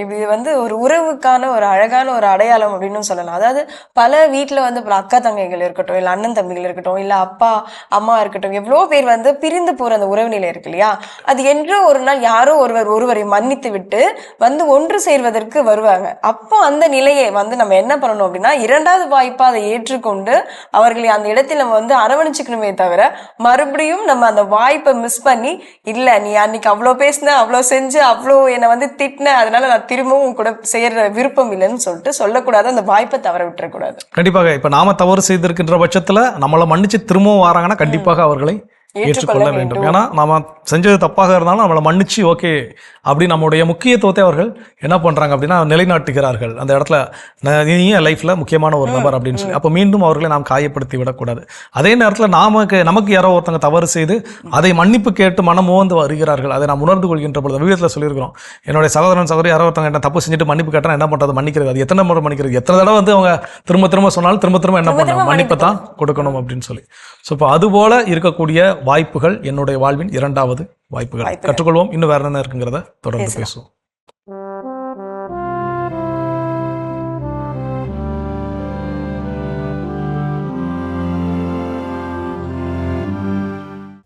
இது வந்து ஒரு உறவுக்கான ஒரு அழகான ஒரு அடையாளம் அப்படின்னு சொல்லலாம். அதாவது பல வீட்டில் வந்து அக்கா தங்கைகள் இருக்கட்டும், இல்லை அண்ணன் தம்பிகள் இருக்கட்டும், இல்லை அப்பா அம்மா இருக்கட்டும், எவ்வளோ பேர் வந்து பிரிந்து போகிற அந்த உறவு நிலை இருக்கு இல்லையா, அது என்றோ ஒரு நாள் யாரோ ஒருவரை மன்னித்து விட்டு வந்து ஒன்று சேர்வதற்கு வருவாங்க. அப்போ அந்த நிலையை வந்து நம்ம என்ன பண்ணணும் அப்படின்னா, இரண்டாவது வாய்ப்பா அதை ஏற்றுக்கொண்டு அவர்களை அந்த இடத்தில் நம்ம வந்து அரவணைச்சிக்கணுமே தவிர, மறுபடியும் நம்ம அந்த வாய்ப்பை மிஸ் பண்ணி, இல்லை நீ அன்னைக்கு அவ்வளோ பேசின, அவ்வளோ செஞ்சு, அவ்வளோ என்னை வந்து திட்டின, அதனால நான் திரும்பவும் கூட செய்யற விருப்பம் இல்லைன்னு சொல்லிட்டு சொல்லக்கூடாது. அந்த வாய்ப்பை தவற விட்டுறக்கூடாது. கண்டிப்பாக இப்ப நாம தவறு செய்திருக்கின்ற பட்சத்துல நம்மளை மன்னிச்சு திரும்பவும் வராங்கன்னா கண்டிப்பாக அவர்களை ஏற்றுக்கொள்ள வேண்டும். ஏன்னா நாம செஞ்சது தப்பாக இருந்தாலும் நம்மளை மன்னிச்சு ஓகே அப்படி நம்முடைய முக்கியத்துவத்தை அவர்கள் என்ன பண்றாங்க அப்படின்னா நிலைநாட்டுகிறார்கள். அந்த இடத்துல நீ லைஃப்ல முக்கியமான ஒரு நபர் அப்படின்னு சொல்லி அப்போ மீண்டும் அவர்களை நாம் காயப்படுத்தி விடக்கூடாது. அதே நேரத்தில் நமக்கு யாரோ ஒருத்தங்க தவறு செய்து அதை மன்னிப்பு கேட்டு மனமோந்து வருகிறார்கள். அதை நாம் உணர்ந்து கொள்கின்ற பொழுது வீட்டில் சொல்லியிருக்கிறோம், என்னுடைய சகோதரன் யாரோ ஒருத்தங்க என்ன தப்பு செஞ்சுட்டு மன்னிப்பு கேட்டால் என்ன பண்றது, மன்னிக்கிறது. அது எத்தனை முறை மன்னிக்கிறது, எத்தனை தடவை வந்து அவங்க திரும்ப சொன்னாலும் திரும்ப என்ன பண்ணணும், மன்னிப்பை தான் கொடுக்கணும் அப்படின்னு சொல்லி. ஸோ இப்போ அதுபோல இருக்கக்கூடிய வாய்ப்புகள் என்னுடைய வாழ்வின் இரண்டாவது வாய்ப்புகள். கற்றுக்கொள்வோம். இன்னும் வேற என்ன இருக்குங்கிறத தொடர்ந்து பேசுவோம்.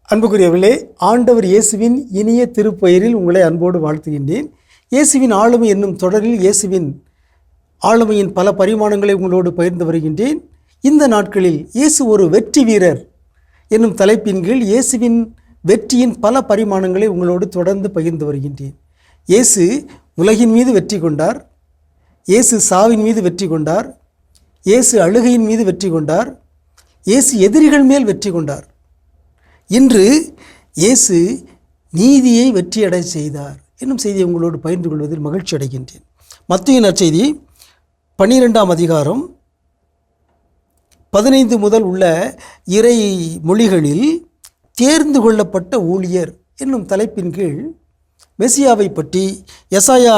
அன்புக்குரியவர்களே, ஆண்டவர் இயேசுவின் இனிய திருப்பெயரில் உங்களை அன்போடு வாழ்த்துகின்றேன். இயேசுவின் ஆளுமை என்னும் தொடரில் இயேசுவின் ஆளுமையின் பல பரிமாணங்களை உங்களோடு பகிர்ந்து வருகின்றேன். இந்த நாட்களில் இயேசு ஒரு வெற்றி வீரர் என்னும் தலைப்பின் கீழ் இயேசுவின் வெற்றியின் பல பரிமாணங்களை உங்களோடு தொடர்ந்து பகிர்ந்து வருகின்றேன். இயேசு உலகின் மீது வெற்றி கொண்டார், இயேசு சாவின் மீது வெற்றி கொண்டார், இயேசு அழுகையின் மீது வெற்றி கொண்டார், இயேசு எதிரிகள் மேல் வெற்றி கொண்டார். இன்று இயேசு நீதியை வெற்றியடை செய்தார் என்னும் செய்தியை உங்களோடு பகிர்ந்து கொள்வதில் மகிழ்ச்சி அடைகின்றேன். மத்தேயு நற்செய்தி 12ஆம் அதிகாரம் 15 முதல் உள்ள இறை மொழிகளில் தேர்ந்து கொள்ளப்பட்ட ஊழியர் என்னும் தலைப்பின் கீழ் மெசியாவை பற்றி, எசாயா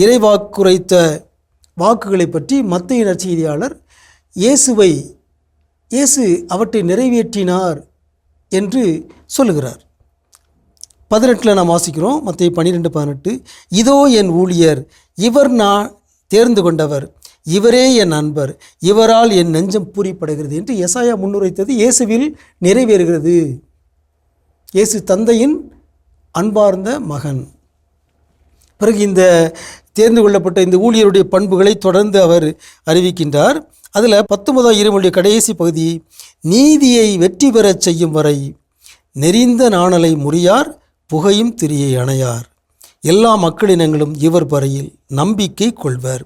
இறைவாக்குரைத்த வாக்குகளை பற்றி மத்தேயு நற்செய்தியாளர் இயேசு அவற்றை நிறைவேற்றினார் என்று சொல்லுகிறார். 18 நாம் வாசிக்கிறோம். மத்தேயு 12:18, இதோ என் ஊழியர், இவர் நான் தேர்ந்து கொண்டவர், இவரே என் அன்பர், இவரால் என் நெஞ்சம் பூரிப்படைகிறது என்று எசாயா முன்னுரைத்தது இயேசுவில் நிறைவேறுகிறது. இயேசு தந்தையின் அன்பார்ந்த மகன். பிறகு இந்த தேர்ந்து கொள்ளப்பட்ட இந்த ஊழியருடைய பண்புகளை தொடர்ந்து அவர் அறிவிக்கின்றார். அதில் 19ஆம் இறைமொழிய கடைசி பகுதி, நீதியை வெற்றி பெறச் செய்யும் வரை நெறிந்த நாணலை முறியார், புகையும் திரியை அணையார், எல்லா மக்களினங்களும் இவர் வரையில் நம்பிக்கை கொள்வர்.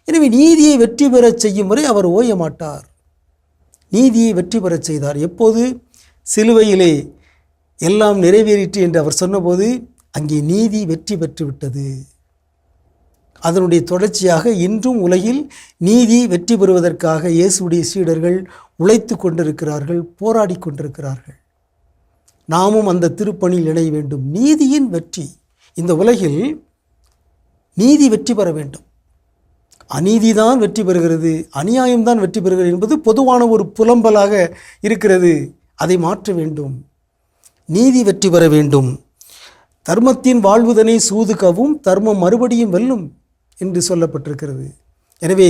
எனவே நீதியை வெற்றி பெறச் செய்யும் வரை அவர் ஓய மாட்டார். நீதியை வெற்றி பெறச் செய்தார். எப்போது? சிலுவையிலே எல்லாம் நிறைவேறிற்று என்று அவர் சொன்னபோது அங்கே நீதி வெற்றி பெற்றுவிட்டது. அதனுடைய தொடர்ச்சியாக இன்றும் உலகில் நீதி வெற்றி பெறுவதற்காக இயேசுடைய சீடர்கள் உழைத்து கொண்டிருக்கிறார்கள், போராடி கொண்டிருக்கிறார்கள். நாமும் அந்த திருப்பணியில் இணைய வேண்டும். நீதியின் வெற்றி. இந்த உலகில் நீதி வெற்றி பெற வேண்டும். அநீதிதான் வெற்றி பெறுகிறது, அநியாயம்தான் வெற்றி பெறுகிறது என்பது பொதுவான ஒரு புலம்பலாக இருக்கிறது. அதை மாற்ற வேண்டும். நீதி வெற்றி பெற வேண்டும். தர்மத்தின் வாழ்வுதனை சூதுகவும் தர்மம் மறுபடியும் வெல்லும் என்று சொல்லப்பட்டிருக்கிறது. எனவே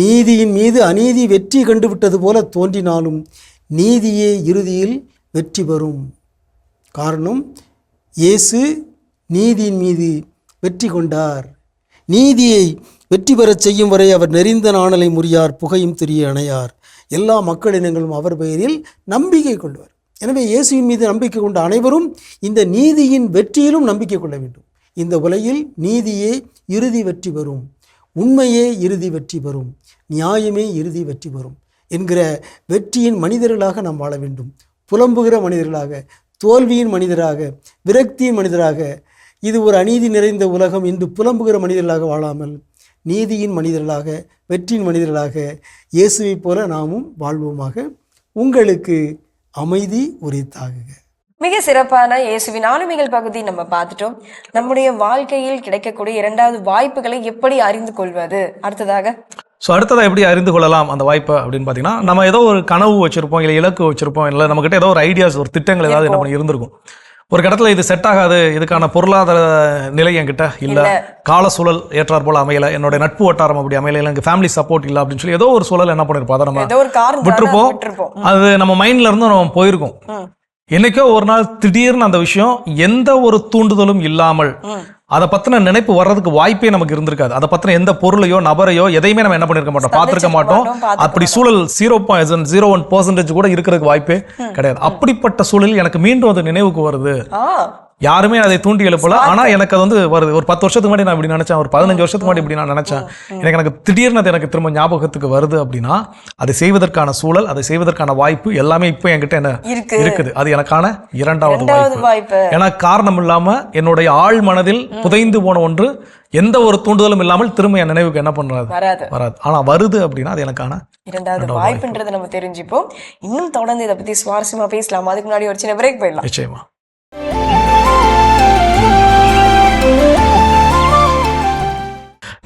நீதியின் மீது அநீதி வெற்றி கண்டுவிட்டது போல தோன்றினாலும் நீதியே இறுதியில் வெற்றி பெறும். காரணம், இயேசு நீதியின் மீது வெற்றி கொண்டார். நீதியை வெற்றி பெறச் செய்யும் வரை அவர் நெறிந்த நாணலை முறியார், புகையும் திரியை அணையார், எல்லா மக்களினங்களும் அவர் பெயரில் நம்பிக்கை கொள்வர். எனவே இயேசுவின் மீது நம்பிக்கை கொண்ட அனைவரும் இந்த நீதியின் வெற்றியிலும் நம்பிக்கை கொள்ள வேண்டும். இந்த உலகில் நீதியே இறுதி வெற்றி பெறும், உண்மையே இறுதி வெற்றி பெறும், நியாயமே இறுதி வெற்றி பெறும் என்கிற வெற்றியின் மனிதர்களாக நாம் வாழ வேண்டும். புலம்புகிற மனிதர்களாக, தோல்வியின் மனிதராக, விரக்தியின் மனிதராக, இது ஒரு அநீதி நிறைந்த உலகம் என்று புலம்புகிற மனிதர்களாக வாழாமல் நீதியின் மனிதர்களாக, வெற்றியின் மனிதர்களாக இயேசுவை போல நாமும் வாழ்வோமாக. உங்களுக்கு அமைதி உரித்தாகுக. மிக சிறப்பான இயேசுவின் ஆளுமைகள் பகுதி நம்ம பார்த்துட்டோம். நம்முடைய வாழ்க்கையில் கிடைக்கக்கூடிய 2வது வாய்ப்புகளை எப்படி அறிந்து கொள்வது? அடுத்ததாக எப்படி அறிந்து கொள்ளலாம் அந்த வாய்ப்பை அப்படின்னு பார்த்தீங்கன்னா, நம்ம ஏதோ ஒரு கனவு வச்சிருப்போம், இல்லை இலக்கு வச்சிருப்போம், இல்லை நம்மகிட்ட ஏதோ ஒரு ஐடியாஸ், ஒரு திட்டங்கள் ஏதாவது என்ன இருந்திருக்கும். ஒரு இடத்துல இது செட் ஆகாது, இதுக்கான பொருளாதார நிலை என்கிட்ட இல்லை, கால சூழல் ஏற்றார் போல அமையலை, என்னோட நட்பு வட்டாரம் அப்படி அமையலை, எனக்கு ஃபேமிலி சப்போர்ட் இல்லை அப்படின்னு சொல்லி ஏதோ ஒரு சூழல் என்ன பண்ணிருப்போம், அதை நம்ம விட்டுருப்போம். அது நம்ம மைண்ட்ல இருந்து நம்ம போயிருக்கோம். என்னைக்கோ ஒரு நாள் திடீர்னு அந்த விஷயம் எந்த ஒரு தூண்டுதலும் இல்லாமல் அதை பத்தின நினைப்பு வர்றதுக்கு வாய்ப்பே நமக்கு இருந்திருக்காது. அதை பத்தின எந்த பொருளையோ நபரையோ எதையுமே நம்ம என்ன பண்ணிருக்க மாட்டோம், பார்த்திருக்க மாட்டோம். அப்படி சூழல் 0.01% கூட இருக்கிறதுக்கு வாய்ப்பே கிடையாது. அப்படிப்பட்ட சூழலில் எனக்கு மீண்டும் அது நினைவுக்கு வருது. யாருமே அதை தூண்டி எழுப்பல, ஆனா எனக்கு அது வந்து வருது. ஒரு 10 வருஷத்துக்கு முன்னாடி நான் இப்படி நினைச்சேன், ஒரு 15 வருஷத்துக்கு முன்னாடி இப்படி நான் நினைச்சேன், எனக்கு திடீர்னு அது எனக்கு திரும்ப ஞாபகத்துக்கு வருது அப்படின்னா அதை செய்வதற்கான சூழல், அதை செய்வதற்கான வாய்ப்பு எல்லாமே இப்போ என்கிட்ட என்ன இருக்குது. அது எனக்கான 2வது வாய்ப்பு. ஏன்னா காரணம் இல்லாம என்னுடைய ஆழ் மனதில் புதைந்து போன ஒன்று எந்த ஒரு தூண்டுதலும் இல்லாமல் திரும்ப என் நினைவுக்கு என்ன பண்றாது, வராது. ஆனா வருது அப்படின்னா அது எனக்கான 2வது வாய்ப்புன்றதை நம்ம தெரிஞ்சுப்போம். இன்னும் தொடர்ந்து இதை பத்தி சுவாரஸ்யமா பேசலாம். அதுக்கு முன்னாடி ஒரு சின்ன பிரேக் போயிடலாம். நிச்சயமா.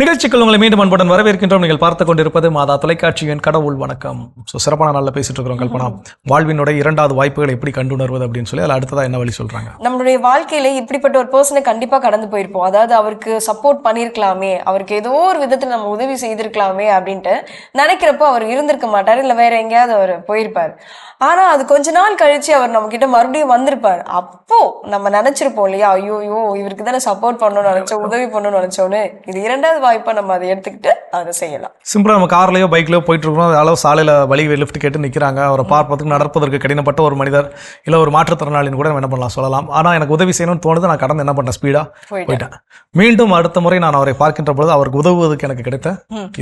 நிகழ்ச்சிக்குள் உங்களை மீண்டும் அன்புடன் வரவேற்கின்றோம். நீங்கள் பார்த்து கொண்டிருப்பது மாதா தொலைக்காட்சியின் கடவுள் வணக்கம். ஸோ சிறப்பான நாளில் பேசிட்டு இருக்கிறோம் கல்பனா. வாழ்வினுடைய இரண்டாவது வாய்ப்புகளை எப்படி கண்டுணர்வது அப்படின்னு சொல்லி அதில் அடுத்ததாக என்ன வழி சொல்றாங்க? நம்மளுடைய வாழ்க்கையில இப்படிப்பட்ட ஒரு பர்சனை கண்டிப்பா கடந்து போயிருப்போம். அதாவது அவருக்கு சப்போர்ட் பண்ணிருக்கலாமே, அவருக்கு ஏதோ ஒரு விதத்துல நம்ம உதவி செய்திருக்கலாமே அப்படின்ட்டு நினைக்கிறப்போ அவர் இருந்திருக்க மாட்டார், இல்ல வேற எங்கேயாவது அவர் போயிருப்பார். ஆனா அது கொஞ்ச நாள் கழிச்சு அவர் நம்ம கிட்ட மறுபடியும் வந்திருப்பார். அப்போ நம்ம நினைச்சிருப்போம் இல்லையா, ஐயோ இவருக்கு தானே சப்போர்ட் பண்ணணும்னு நினைச்சோம், உதவி பண்ணணும்னு நினைச்சோன்னு. இது இரண்டாவது வாய்ப்பா நம்ம அதை எடுத்துக்கிட்டு அதை செய்யலாம். சிம்பிளா நம்ம கார்லயோ பைக்லயோ போயிட்டு இருக்கோம், அளவு சாலையில வழி லிஃப்ட் கேட்டு நிக்கிறாங்க, அவரை பார்ப்பதற்கு நடப்பதற்கு கடினப்பட்ட ஒரு மனிதர் இல்ல ஒரு மாற்றுத்திறனாளின்னு கூட என்ன பண்ணலாம் சொல்லலாம். ஆனா எனக்கு உதவி செய்யணும்னு தோணுது, நான் கடந்து என்ன பண்ணேன், ஸ்பீடா போயிட்டேன். மீண்டும் அடுத்த முறை நான் அவரை பார்க்கின்ற பொழுது அவருக்கு உதவுவதற்கு எனக்கு கிடைத்த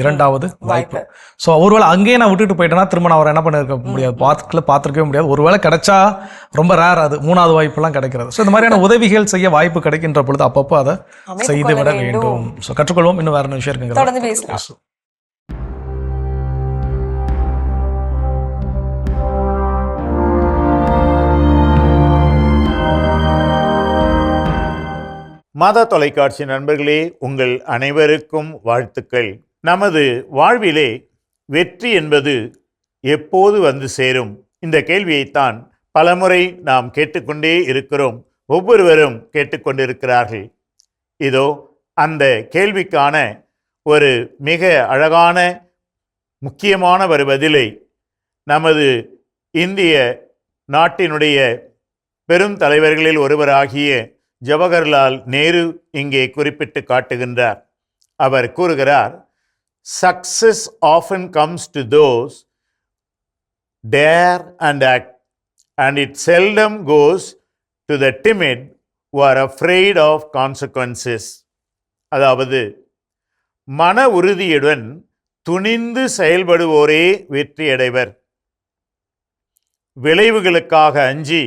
இரண்டாவது வாய்ப்பு. ஸோ ஒருவேளை அங்கேயே நான் விட்டுட்டு போயிட்டேன்னா திரும்ப நான் அவரை என்ன பண்ணிருக்க முடியாது, பார்த்துருக்கவே முடியாது. ஒருவேளை கிடைச்சா ரொம்ப ரேர், அது மூணாவது வாய்ப்பெல்லாம் கிடைக்கிறது. ஸோ இந்த மாதிரியான உதவிகள் செய்ய வாய்ப்பு கிடைக்கின்ற பொழுது அப்பப்போ அதை செய்து விட வேண்டும். ஸோ கற்றுக்கொள்வோம். இன்னும் வேற விஷயம் இருக்குங்க, தொடர்ந்து பேசலாம். மாதா தொலைக்காட்சி நண்பர்களே, உங்கள் அனைவருக்கும் வாழ்த்துக்கள். நமது வாழ்விலே வெற்றி என்பது எப்போது வந்து சேரும்? இந்த கேள்வியைத்தான் பலமுறை நாம் கேட்டுக்கொண்டே இருக்கிறோம். ஒவ்வொருவரும் கேட்டுக்கொண்டிருக்கிறார்கள். இதோ அந்த கேள்விக்கான ஒரு மிக அழகான முக்கியமான ஒரு பதிலை நமது இந்திய நாட்டினுடைய பெரும் தலைவர்களில் ஒருவராகிய ஜவஹர்லால் நேரு இங்கே குறிப்பிட்டு காட்டுகின்றார். அவர் கூறுகிறார், success often comes to those dare and act, and it seldom goes to the timid who are afraid of consequences. அதாவது மன உறுதியுடன் துணிந்து செயல்படுவோரே வெற்றியடைவர். விளைவுகளுக்காக அஞ்சி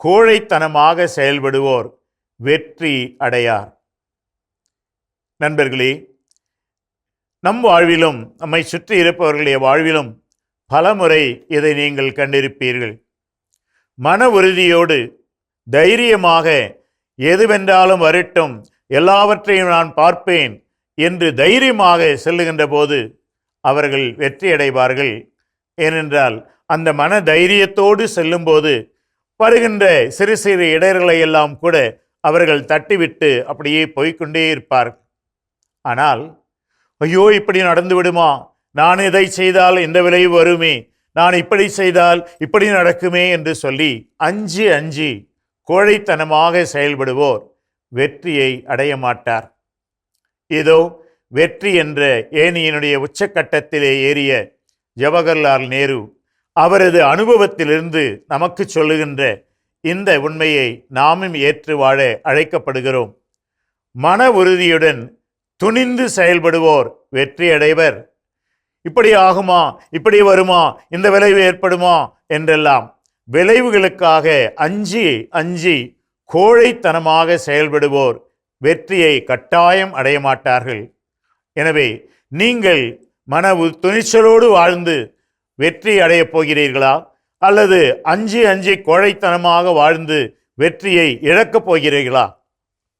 கோழைத்தனமாக செயல்படுவோர் வெற்றி அடையார். நண்பர்களே, நம் வாழ்விலும் நம்மை சுற்றி இருப்பவர்களுடைய வாழ்விலும் பலமுறை இதை நீங்கள் கண்டிருப்பீர்கள். மன உறுதியோடு தைரியமாக எதுவென்றாலும் வரட்டும், எல்லாவற்றையும் நான் பார்ப்பேன் என்று தைரியமாக செல்லுகின்ற போது அவர்கள் வெற்றியடைவார்கள். ஏனென்றால் அந்த மன தைரியத்தோடு செல்லும்போது வருகின்ற சிறு சிறு இடர்களை எல்லாம் கூட அவர்கள் தட்டிவிட்டு அப்படியே போய்கொண்டே இருப்பார்கள். ஆனால் ஐயோ இப்படி நடந்து விடுமா, நான் இதை செய்தால் இந்த விளைவு வருமே, நான் இப்படி செய்தால் இப்படி நடக்குமே என்று சொல்லி அஞ்சி அஞ்சி கோழைத்தனமாக செயல்படுவோர் வெற்றியை அடைய மாட்டார். இதோ வெற்றி என்ற ஏணியினுடைய உச்சக்கட்டத்திலே ஏறிய ஜவஹர்லால் நேரு அவரது அனுபவத்திலிருந்து நமக்கு சொல்லுகின்ற இந்த உண்மையை நாமும் ஏற்று வாழ அழைக்கப்படுகிறோம். மன உறுதியுடன் துணிந்து செயல்படுவோர் வெற்றி அடைவர். இப்படி ஆகுமா, இப்படி வருமா, இந்த விளைவு ஏற்படுமா என்றெல்லாம் விளைவுகளுக்காக அஞ்சி அஞ்சி கோழைத்தனமாக செயல்படுவோர் வெற்றியை கட்டாயம் அடைய மாட்டார்கள். எனவே நீங்கள் மன துணிச்சலோடு வாழ்ந்து வெற்றி அடையப் போகிறீர்களா, அல்லது அஞ்சி அஞ்சி கோழைத்தனமாக வாழ்ந்து வெற்றியை இழக்கப் போகிறீர்களா?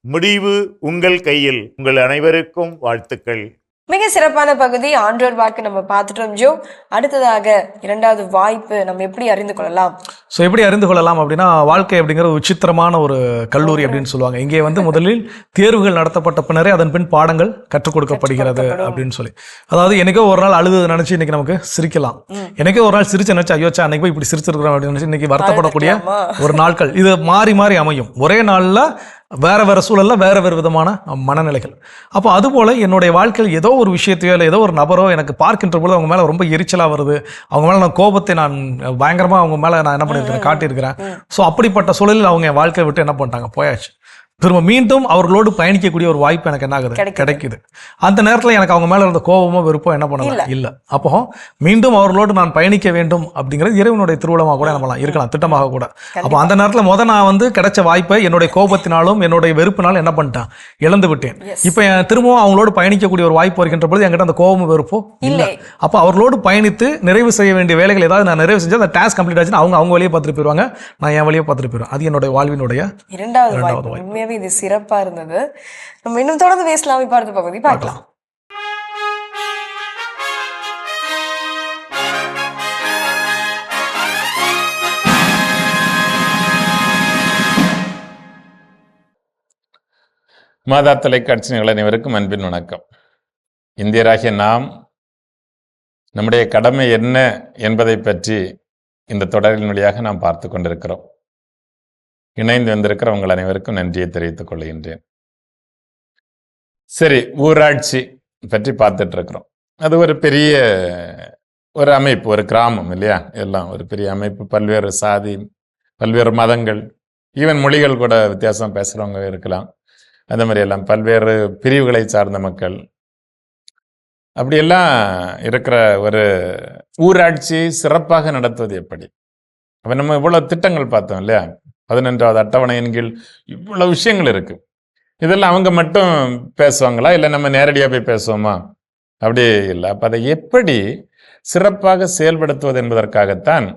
முடிவு உங்கள் கையில். உங்கள் அனைவருக்கும் வாழ்த்துக்கள். மிக சிறப்பான பகுதி ஆன்றோர் வாக்கு நம்ம பார்த்துட்டோம் ஜோ. அடுத்ததாக இரண்டாவது வாய்ப்பு நம்ம எப்படி அறிந்து கொள்ளலாம்? ஸோ எப்படி அறிந்து கொள்ளலாம் அப்படின்னா, வாழ்க்கை அப்படிங்கிறது விசித்திரமான ஒரு கல்லூரி அப்படின்னு சொல்லுவாங்க. இங்கே வந்து முதலில் தேர்வுகள் நடத்தப்பட்ட பின்னரே அதன் பின் பாடங்கள் கற்றுக் கொடுக்கப்படுகிறது அப்படின்னு சொல்லி. அதாவது என்னைக்கோ ஒரு நாள் அழுது நினைச்சு இன்னைக்கு நமக்கு சிரிக்கலாம், என்னைக்கோ ஒரு நாள் சிரிச்சு நினைச்சு ஐயோச்சா அன்னைக்கு போய் இப்படி சிரிச்சிருக்கிறோம் அப்படின்னு நினைச்சு இன்னைக்கு வருத்தப்படக்கூடிய ஒரு நாட்கள் இது மாறி மாறி அமையும். ஒரே நாளில் வேற வேற சூழல்ல வேற வேறு விதமான மனநிலைகள். அப்போ அதுபோல என்னுடைய வாழ்க்கையில் ஏதோ ஒரு விஷயத்தையோ இல்லை ஏதோ ஒரு நபரோ எனக்கு பார்க்கின்ற பொழுது அவங்க மேலே ரொம்ப எரிச்சலாக வருது, அவங்க மேலே நான் கோபத்தை நான் பயங்கரமாக அவங்க மேலே நான் என்ன பண்ணியிருக்கிறேன், காட்டியிருக்கிறேன். ஸோ அப்படிப்பட்ட சூழலில் அவங்க என் வாழ்க்கையை விட்டு என்ன பண்ணிட்டாங்க, போயாச்சு. திரும்ப மீண்டும் அவர்களோடு பயணிக்கக்கூடிய ஒரு வாய்ப்பு எனக்கு என்ன ஆகுது, கிடைக்குது. அந்த நேரத்தில் எனக்கு அவங்க மேலே இருந்த கோபமோ வெறுப்போ என்ன பண்ணல இல்லை. அப்போ மீண்டும் அவர்களோடு நான் பயணிக்க வேண்டும் அப்படிங்கிறது இறைவனுடைய திருவிழமாக கூட நம்ம இருக்கலாம், திட்டமாக கூட. அப்போ அந்த நேரத்தில் நான் வந்து கிடைச்ச வாய்ப்பை என்னுடைய கோபத்தினாலும் என்னுடைய வெறுப்பினாலும் என்ன பண்ணிட்டேன், இழந்து விட்டேன். இப்போ திரும்பவும் அவங்களோடு பயணிக்கக்கூடிய ஒரு வாய்ப்பு வருகின்ற பொழுது என்கிட்ட அந்த கோபமும் வெறுப்போ இல்லை. அப்போ அவர்களோடு பயணித்து நிறைவு செய்ய வேண்டிய வேலைகள் ஏதாவது நான் நிறைவு செஞ்சு அந்த டாஸ்க் கம்ப்ளீட் ஆச்சுன்னா அவங்க வழியை பார்த்துட்டு போயிடுவாங்க, நான் என் வழியை பார்த்துட்டு போயிடுவேன். அது என்னுடைய வாழ்வினுடைய இரண்டாவது வாய்ப்பு. இது சிறப்பா இருந்தது. நம்ம இன்னும் தொடர்ந்து பேசலாம். இப்ப அடுத்த பகுதி பார்க்கலாம். மாதா தொலைக்காட்சி நிகழ் அனைவருக்கும் அன்பின் வணக்கம். இந்தியராகிய நாம் நம்முடைய கடமை என்ன என்பதை பற்றி இந்த தொடரின் வழியாக நாம் பார்த்து கொண்டிருக்கிறோம். இணைந்து வந்திருக்கிற உங்கள் அனைவருக்கும் நன்றியை தெரிவித்துக் கொள்கின்றேன். சரி, ஊராட்சி பற்றி பார்த்துட்டு இருக்கிறோம். அது ஒரு பெரிய ஒரு அமைப்பு, ஒரு கிராமம் இல்லையா? எல்லாம் ஒரு பெரிய அமைப்பு. பல்வேறு சாதி, பல்வேறு மதங்கள், ஈவன் மொழிகள் கூட வித்தியாசம் பேசுகிறவங்க இருக்கலாம். அந்த மாதிரி எல்லாம் பல்வேறு பிரிவுகளை சார்ந்த மக்கள், அப்படியெல்லாம் இருக்கிற ஒரு ஊராட்சி சிறப்பாக நடத்துவது எப்படி? அப்போ நம்ம இவ்வளோ திட்டங்கள் பார்த்தோம் இல்லையா? 11வது அட்டவணையின் கீழ் இவ்வளோ விஷயங்கள் இருக்கு. இதெல்லாம் அவங்க மட்டும் பேசுவாங்களா, இல்லை நம்ம நேரடியாக போய் பேசுவோமா? அப்படி இல்லை. அப்போ அதை எப்படி சிறப்பாக செயல்படுத்துவது என்பதற்காகத்தான்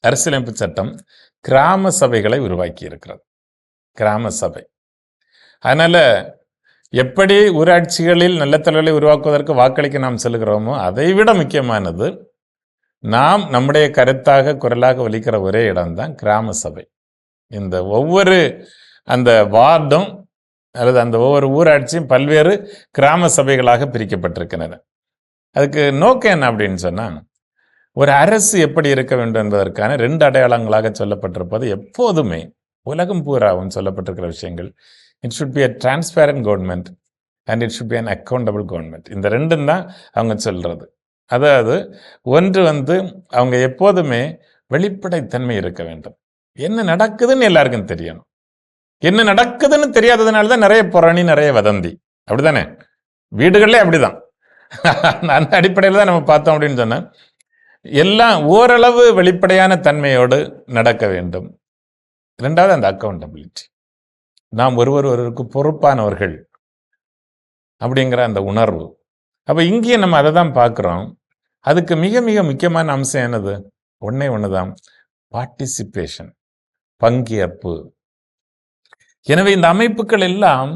அரசியலமைப்பு சட்டம் கிராம சபைகளை உருவாக்கி இருக்கிறது. கிராம சபை. அதனால எப்படி ஊராட்சிகளில் நல்ல தலைவர்களை உருவாக்குவதற்கு வாக்களிக்க நாம் செல்கிறோமோ, அதை விட முக்கியமானது நாம் நம்முடைய கருத்தாக குரலாக ஒலிக்கிற ஒரே இடம்தான் கிராம சபை. இந்த ஒவ்வொரு அந்த வார்டும் அல்லது அந்த ஒவ்வொரு ஊராட்சியும் பல்வேறு கிராம சபைகளாக பிரிக்கப்பட்டிருக்கின்றன. அதுக்கு நோக்கம் என்ன அப்படின்னு சொன்னால், ஒரு அரசு எப்படி இருக்க வேண்டும் என்பதற்கான 2 அடையாளங்களாக சொல்லப்பட்டிருப்பது எப்போதுமே உலகம் பூராவும் சொல்லப்பட்டிருக்கிற விஷயங்கள். It should be a transparent government and it should be an accountable government. இந்த 2ம் தான் அவங்க சொல்றது. அதாவது ஒன்று அவங்க எப்போதுமே வெளிப்படைத்தன்மை இருக்க வேண்டும். என்ன நடக்குதுன்னு எல்லாருக்கும் தெரியணும். என்ன நடக்குதுன்னு தெரியாததுனால தான் நிறைய புரணி, நிறைய வதந்தி. அப்படிதானே? வீடுகளே அப்படிதான். அந்த அடிப்படையில் தான் நம்ம பார்த்தோம் அப்படின்னு சொன்னால், எல்லாம் ஓரளவு வெளிப்படையான தன்மையோடு நடக்க வேண்டும். 2வது அந்த அக்கௌண்டபிலிட்டி. நாம் ஒருவருக்கு பொறுப்பானவர்கள் அப்படிங்கிற அந்த உணர்வு. அப்போ இங்கேயும் நம்ம அதை தான் பார்க்குறோம். அதுக்கு மிக மிக முக்கியமான அம்சம் என்னது? ஒன்று தான், பார்ட்டிசிபேஷன், பங்கேற்பு. எனவே இந்த அமைப்புகள் எல்லாம்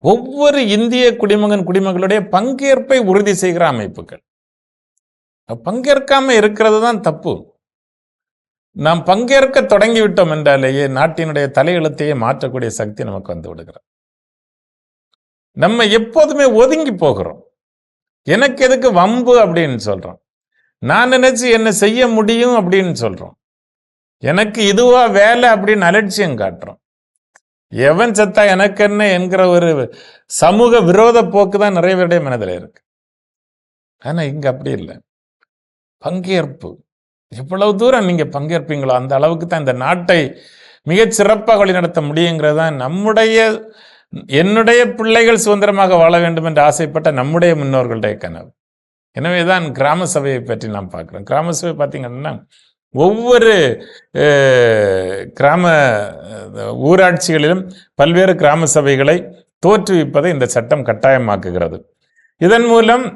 ஒவ்வொரு இந்திய குடிமகளுடைய பங்கேற்பை உறுதி செய்கிற அமைப்புகள். பங்கேற்காம இருக்கிறது தான் தப்பு. நாம் பங்கேற்க தொடங்கிவிட்டோம் என்றாலேயே நாட்டினுடைய தலையெழுத்தையே மாற்றக்கூடிய சக்தி நமக்கு வந்து விடுகிறோம். நம்ம எப்போதுமே ஒதுங்கி போகிறோம். எனக்கு எதுக்கு வம்பு அப்படின்னு சொல்றோம். நான் நினைச்சு என்ன செய்ய முடியும் அப்படின்னு சொல்றோம். எனக்கு இதுவா வேலை அப்படின்னு அலட்சியம் காட்டுறோம். எவன் செத்தா எனக்கு என்ன என்கிற ஒரு சமூக விரோத போக்கு தான் நிறைய பேருடைய மனதில் இருக்கு. ஆனா இங்க அப்படி இல்லை. பங்கேற்பு, எவ்வளவு தூரம் நீங்க பங்கேற்பீங்களோ அந்த அளவுக்கு தான் இந்த நாட்டை மிகச் சிறப்பாக வழிநடத்த முடியுங்கிறதா என்னுடைய பிள்ளைகள் சுதந்திரமாக வாழ வேண்டும் என்று ஆசைப்பட்ட நம்முடைய முன்னோர்களுடைய கனவு. எனவே தான் கிராம சபையை பற்றி நாம் பார்க்கிறோம். கிராம சபை பார்த்தீங்கன்னா ஒவ்வொரு கிராம ஊராட்சிகளிலும் பல்வேறு கிராம சபைகளை தோற்றுவிப்பதை இந்த சட்டம் கட்டாயமாக்குகிறது. இதன் மூலம்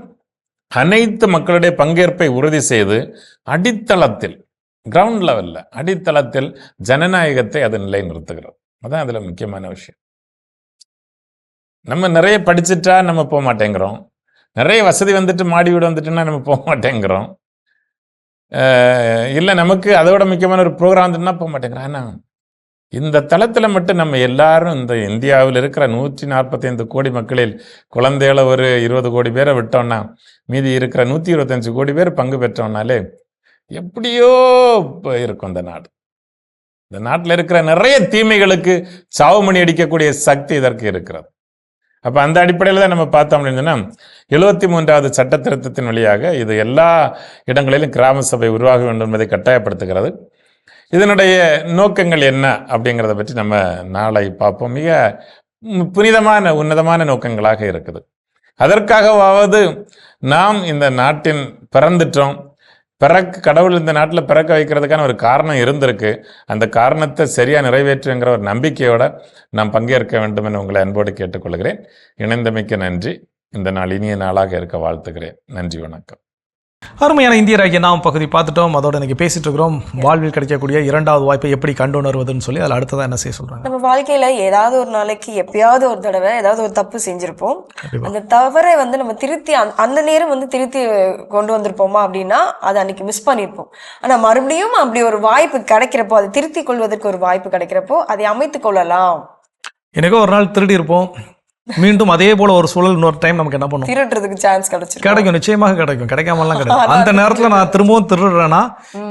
அனைத்து மக்களுடைய பங்கேற்பை உறுதி செய்து அடித்தளத்தில், கிரவுண்ட் லெவலில் அடித்தளத்தில் ஜனநாயகத்தை அது நிலைநிறுத்துகிறது. அதான் அதில் முக்கியமான விஷயம். நம்ம நிறைய படிச்சுட்டா நம்ம போக மாட்டேங்கிறோம். நிறைய வசதி வந்துட்டு, மாடி வீடு வந்துட்டுன்னா நம்ம போக மாட்டேங்கிறோம். இல்லை நமக்கு அதோட முக்கியமான ஒரு ப்ரோக்ராம் வந்துட்டுனா போக மாட்டேங்கிறோம். ஆனால் இந்த தளத்தில் மட்டும் நம்ம எல்லாரும், இந்த இந்தியாவில் இருக்கிற 145 கோடி மக்களில் குழந்தைகளை ஒரு 20 கோடி பேரை விட்டோம்னா, மீதி இருக்கிற 125 கோடி பேர் பங்கு பெற்றோம்னாலே எப்படியோ இருக்கும் இந்த நாடு. இந்த நாட்டில் இருக்கிற நிறைய தீமைகளுக்கு சாவுமணி அடிக்கக்கூடிய சக்தி இதற்கு இருக்கிறது. அப்போ அந்த அடிப்படையில் தான் நம்ம பார்த்தோம் அப்படின்னு சொன்னால், 73வது சட்ட திருத்தத்தின் வழியாக இது எல்லா இடங்களிலும் கிராம சபை உருவாக வேண்டும் என்பதை கட்டாயப்படுத்துகிறது. இதனுடைய நோக்கங்கள் என்ன அப்படிங்கிறத பற்றி நம்ம நாளை பார்ப்போம். மிக புனிதமான உன்னதமான நோக்கங்களாக இருக்குது. அதற்காகவாவது நாம் இந்த நாட்டின் பிறந்துட்டோம், கடவுள் இந்த நாட்டில் பிறக்க வைக்கிறதுக்கான ஒரு காரணம் இருந்திருக்கு. அந்த காரணத்தை சரியாக நிறைவேற்றுங்கிற ஒரு நம்பிக்கையோடு நாம் பங்கேற்க வேண்டும் என உங்களை அன்போடு கேட்டுக்கொள்கிறேன். இணைந்தமைக்கு நன்றி. இந்த நாள் இனிய நாளாக இருக்க வாழ்த்துகிறேன். நன்றி, வணக்கம். அருமையான இந்தியராகிய நாம் பகுதி பார்த்துட்டோம். அதோட இன்னைக்கு பேசிட்டு இருக்கிறோம் வாழ்வில் கிடைக்கக்கூடிய 2வது வாய்ப்பை எப்படி கண்டுணர்வதுன்னு சொல்லி. அதில் அடுத்ததான் என்ன செய்ய சொல்றாங்க? நம்ம வாழ்க்கையில ஏதாவது ஒரு நாளைக்கு எப்பயாவது ஒரு தடவை ஏதாவது ஒரு தப்பு செஞ்சிருப்போம். அந்த தவறை நம்ம திருத்தி அந்த நேரம் திருத்தி கொண்டு வந்திருப்போமா அப்படின்னா அதை அன்னைக்கு மிஸ் பண்ணியிருப்போம். ஆனா மறுபடியும் அப்படி ஒரு வாய்ப்பு கிடைக்கிறப்போ, அதை திருத்தி கொள்வதற்கு ஒரு வாய்ப்பு கிடைக்கிறப்போ அதை அமைத்துக் கொள்ளலாம். எனக்கோ ஒரு நாள் திருடி இருப்போம், மீண்டும் அதே போல ஒரு சூழல் இன்னொரு டைம் நமக்கு என்ன பண்ணும், திருடுறதுக்கு சான்ஸ் கிடைச்சிருக்கு. கிடைக்கும், நிச்சயமாக கிடைக்கும், கிடைக்காமலாம் கிடைக்கும். அந்த நேரத்துல நான் திரும்பவும் திருடுறேன்னா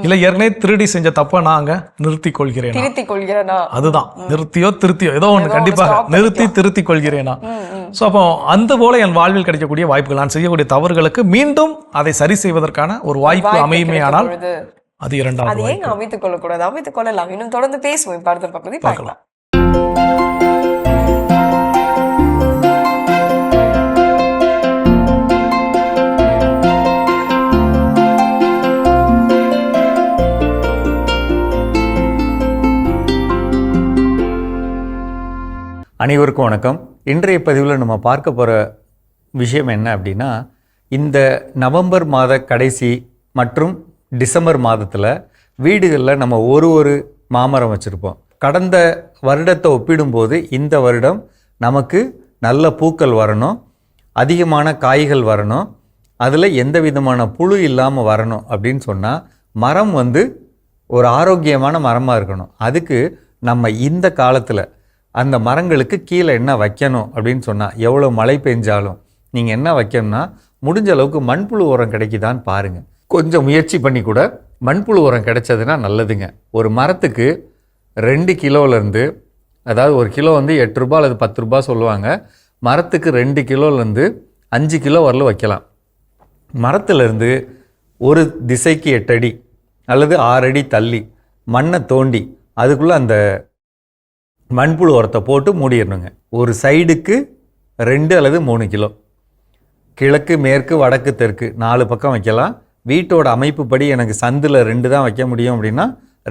இல்ல ஏற்கனவே திருடி செஞ்ச தப்ப நான் அங்க நிறுத்திக் கொள்கிறேன், திருத்திக் கொள்கிறேனா, அதுதான் நிறுத்தியோ திருத்தியோ ஏதோ ஒன்று கண்டிப்பாக நிறுத்தி திருத்திக் கொள்கிறேனா. ஸோ அப்போ அந்த போல என் வாழ்வில் கிடைக்கக்கூடிய வாய்ப்புகள், நான் செய்யக்கூடிய தவறுகளுக்கு மீண்டும் அதை சரி செய்வதற்கான ஒரு வாய்ப்பு அமையுமேயானால் அது இரண்டாவது. அதை ஏன் அமைத்துக் கொள்ளக்கூடாது? அமைத்துக் கொள்ளலாம். இன்னும் தொடர்ந்து பேசுவோம். இப்ப அடுத்த பகுதி பார்க்கலாம். அனைவருக்கும் வணக்கம். இன்றைய பதிவில் நம்ம பார்க்க போகிற விஷயம் என்ன அப்படின்னா, இந்த நவம்பர் மாத கடைசி மற்றும் டிசம்பர் மாதத்தில் வீடுகளில் நம்ம ஒரு மாமரம் வச்சுருப்போம். கடந்த வருடத்தை ஒப்பிடும்போது இந்த வருடம் நமக்கு நல்ல பூக்கள் வரணும், அதிகமான காய்கள் வரணும், அதில் எந்த விதமான புழு இல்லாமல் வரணும் அப்படின்னு சொன்னால் மரம் ஒரு ஆரோக்கியமான மரமாக இருக்கணும். அதுக்கு நம்ம இந்த காலத்தில் அந்த மரங்களுக்கு கீழே என்ன வைக்கணும் அப்படின்னு சொன்னால், எவ்வளோ மழை பெஞ்சாலும் நீங்கள் என்ன வைக்கணும்னா முடிஞ்ச அளவுக்கு மண்புழு உரம் கிடைக்குதான்னு பாருங்கள். கொஞ்சம் முயற்சி பண்ணி கூட மண்புழு உரம் கிடைச்சதுன்னா நல்லதுங்க. ஒரு மரத்துக்கு 2 கிலோலேருந்து, அதாவது ஒரு கிலோ 8 ரூபா அல்லது 10 ரூபா சொல்லுவாங்க, மரத்துக்கு 2 கிலோலேருந்து 5 கிலோ வரலும் வைக்கலாம். மரத்துலேருந்து ஒரு திசைக்கு 8 அடி அல்லது 6 அடி தள்ளி மண்ணை தோண்டி அதுக்குள்ளே அந்த மண்புழு உரத்தை போட்டு மூடிடணுங்க. ஒரு சைடுக்கு 2 அல்லது 3 கிலோ, கிழக்கு மேற்கு வடக்கு தெற்கு 4 பக்கம் வைக்கலாம். வீட்டோட அமைப்பு படி எனக்கு சந்தில் 2 தான் வைக்க முடியும் அப்படின்னா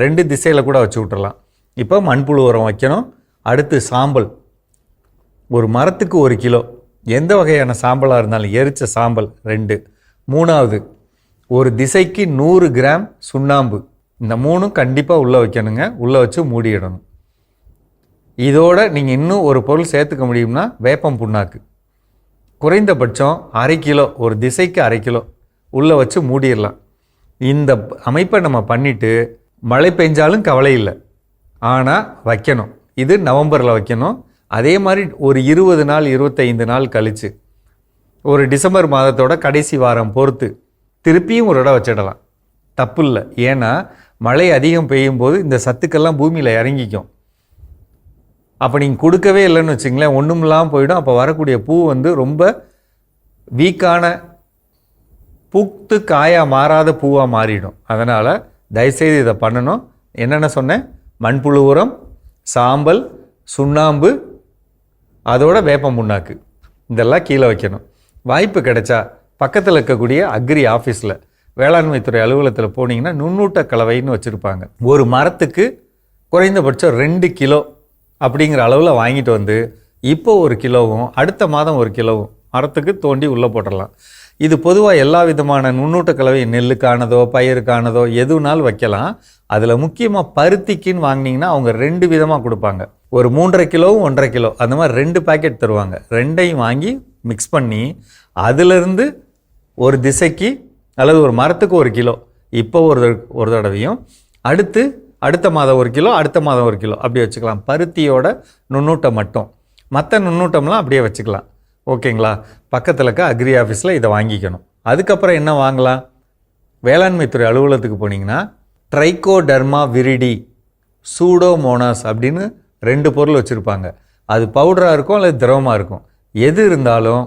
2 திசையில் கூட வச்சு விட்டுறலாம். இப்போ மண்புழு உரம் வைக்கணும். அடுத்து சாம்பல், ஒரு மரத்துக்கு 1 கிலோ, எந்த வகையான சாம்பலாக இருந்தாலும் எரிச்ச சாம்பல் 2. 3வது ஒரு திசைக்கு 100 கிராம் சுண்ணாம்பு. இந்த 3ம் கண்டிப்பாக உள்ளே வைக்கணுங்க. உள்ளே வச்சு மூடிடணும். இதோட நீங்கள் இன்னும் ஒரு பொருள் சேர்த்துக்க முடியும்னா வேப்பம் புண்ணாக்கு, குறைந்தபட்சம் 1/2 கிலோ, ஒரு திசைக்கு 1/2 கிலோ உள்ளே வச்சு மூடிடலாம். இந்த அமைப்பை நம்ம பண்ணிவிட்டு மழை பெஞ்சாலும் கவலை இல்லை, ஆனால் வைக்கணும். இது நவம்பரில் வைக்கணும். அதே மாதிரி ஒரு 20 நாள் 25 நாள் கழித்து ஒரு டிசம்பர் மாதத்தோட கடைசி வாரம் பொறுத்து திருப்பியும் ஒரு இடம் வச்சிடலாம், தப்பு இல்லை. ஏன்னா மழை அதிகம் பெய்யும் போது இந்த சத்துக்கெல்லாம் பூமியில் இறங்கிக்கும். அப்போ நீங்கள் கொடுக்கவே இல்லைன்னு வச்சுங்களேன், ஒன்றும் இல்லாமல் போயிடும். அப்போ வரக்கூடிய பூ ரொம்ப வீக்கான, பூத்து காயாக மாறாத பூவாக மாறிடும். அதனால் தயவுசெய்து இதை பண்ணணும். என்னென்ன சொன்னேன்? மண்புழு உரம், சாம்பல், சுண்ணாம்பு, அதோட வேப்பம் புண்ணாக்கு, இதெல்லாம் கீழே வைக்கணும். வாய்ப்பு கிடைச்சா பக்கத்தில் இருக்கக்கூடிய அக்ரி ஆஃபீஸில், வேளாண்மைத்துறை அலுவலகத்தில் போனீங்கன்னா நுண்ணூட்ட கலவைன்னு வச்சுருப்பாங்க. ஒரு மரத்துக்கு குறைந்தபட்சம் 2 கிலோ அப்படிங்கிற அளவில் வாங்கிட்டு இப்போ 1 கிலோவும் அடுத்த மாதம் 1 கிலோவும் மரத்துக்கு தோண்டி உள்ளே போட்டுடலாம். இது பொதுவாக எல்லா விதமான நுண்ணூட்ட கலவை, நெல்லுக்கானதோ பயிருக்கானதோ எதுனாலும் வைக்கலாம். அதில் முக்கியமாக பருத்திக்குன்னு வாங்கினீங்கன்னா அவங்க 2 விதமாக கொடுப்பாங்க. ஒரு 3.5 கிலோவும் 1.5 கிலோ அந்த மாதிரி 2 பாக்கெட் தருவாங்க. 2ஐயும் வாங்கி மிக்ஸ் பண்ணி அதிலிருந்து ஒரு திசைக்கு அல்லது ஒரு மரத்துக்கு 1 கிலோ இப்போ ஒரு தடவையும், அடுத்த மாதம் 1 கிலோ, அடுத்த மாதம் 1 கிலோ அப்படி வச்சுக்கலாம். பருத்தியோட நுண்ணூட்டம் மட்டும், மற்ற நுண்ணூட்டம்லாம் அப்படியே வச்சுக்கலாம். ஓகேங்களா? பக்கத்தில் இருக்க அக்ரி ஆஃபீஸில் இதை வாங்கிக்கணும். அதுக்கப்புறம் என்ன வாங்கலாம்? வேளாண்மைத்துறை அலுவலகத்துக்கு போனீங்கன்னா ட்ரைகோடர்மா விரிடி, சூடோமோனாஸ் அப்படின்னு 2 பொருள் வச்சுருப்பாங்க. அது பவுடராக இருக்கும் அல்லது திரவமாக இருக்கும். எது இருந்தாலும்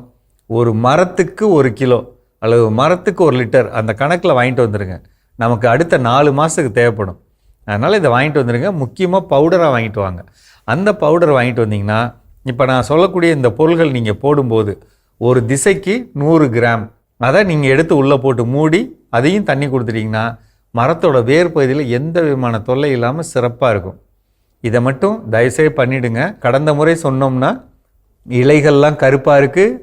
ஒரு மரத்துக்கு 1 கிலோ அல்லது மரத்துக்கு 1 லிட்டர் அந்த கணக்கில் வாங்கிட்டு வந்துடுங்க. நமக்கு அடுத்த 4 மாதத்துக்கு தேவைப்படும். அதனால் இதை வாங்கிட்டு வந்துடுங்க. முக்கியமாக பவுடராக வாங்கிட்டு வாங்க. அந்த பவுடர் வாங்கிட்டு வந்தீங்கன்னா, இப்போ நான் சொல்லக்கூடிய இந்த பொருள்கள் நீங்கள் போடும்போது ஒரு திசைக்கு 100 கிராம் அதை நீங்கள் எடுத்து உள்ளே போட்டு மூடி அதையும் தண்ணி கொடுத்துட்டிங்கன்னா மரத்தோட வேர் பகுதியில் எந்த விதமான தொல்லை இல்லாமல் சிறப்பாக இருக்கும். இதை மட்டும் தயவுசெய்து பண்ணிவிடுங்க. கடந்த முறை சொன்னோம்னா இலைகள்லாம் கருப்பாக இருக்குது,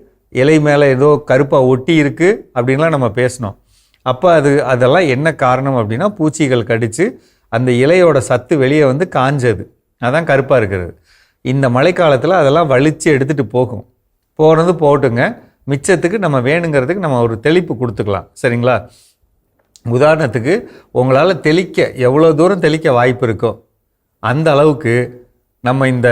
இலை மேலே ஏதோ கருப்பாக ஒட்டி இருக்குது அப்படின்லாம் நம்ம பேசினோம். அப்போ அதெல்லாம் என்ன காரணம் அப்படின்னா, பூச்சிகள் கடித்து அந்த இலையோட சத்து வெளியே காஞ்சது, அதான் கருப்பாக இருக்கிறது. இந்த மழைக்காலத்தில் அதெல்லாம் வலித்து எடுத்துகிட்டு போகிறது போட்டுங்க. மிச்சத்துக்கு நம்ம வேணுங்கிறதுக்கு நம்ம ஒரு தெளிப்பு கொடுத்துக்கலாம். சரிங்களா? உதாரணத்துக்கு உங்களால் தெளிக்க எவ்வளோ தூரம் தெளிக்க வாய்ப்பு இருக்கோ அந்த அளவுக்கு நம்ம இந்த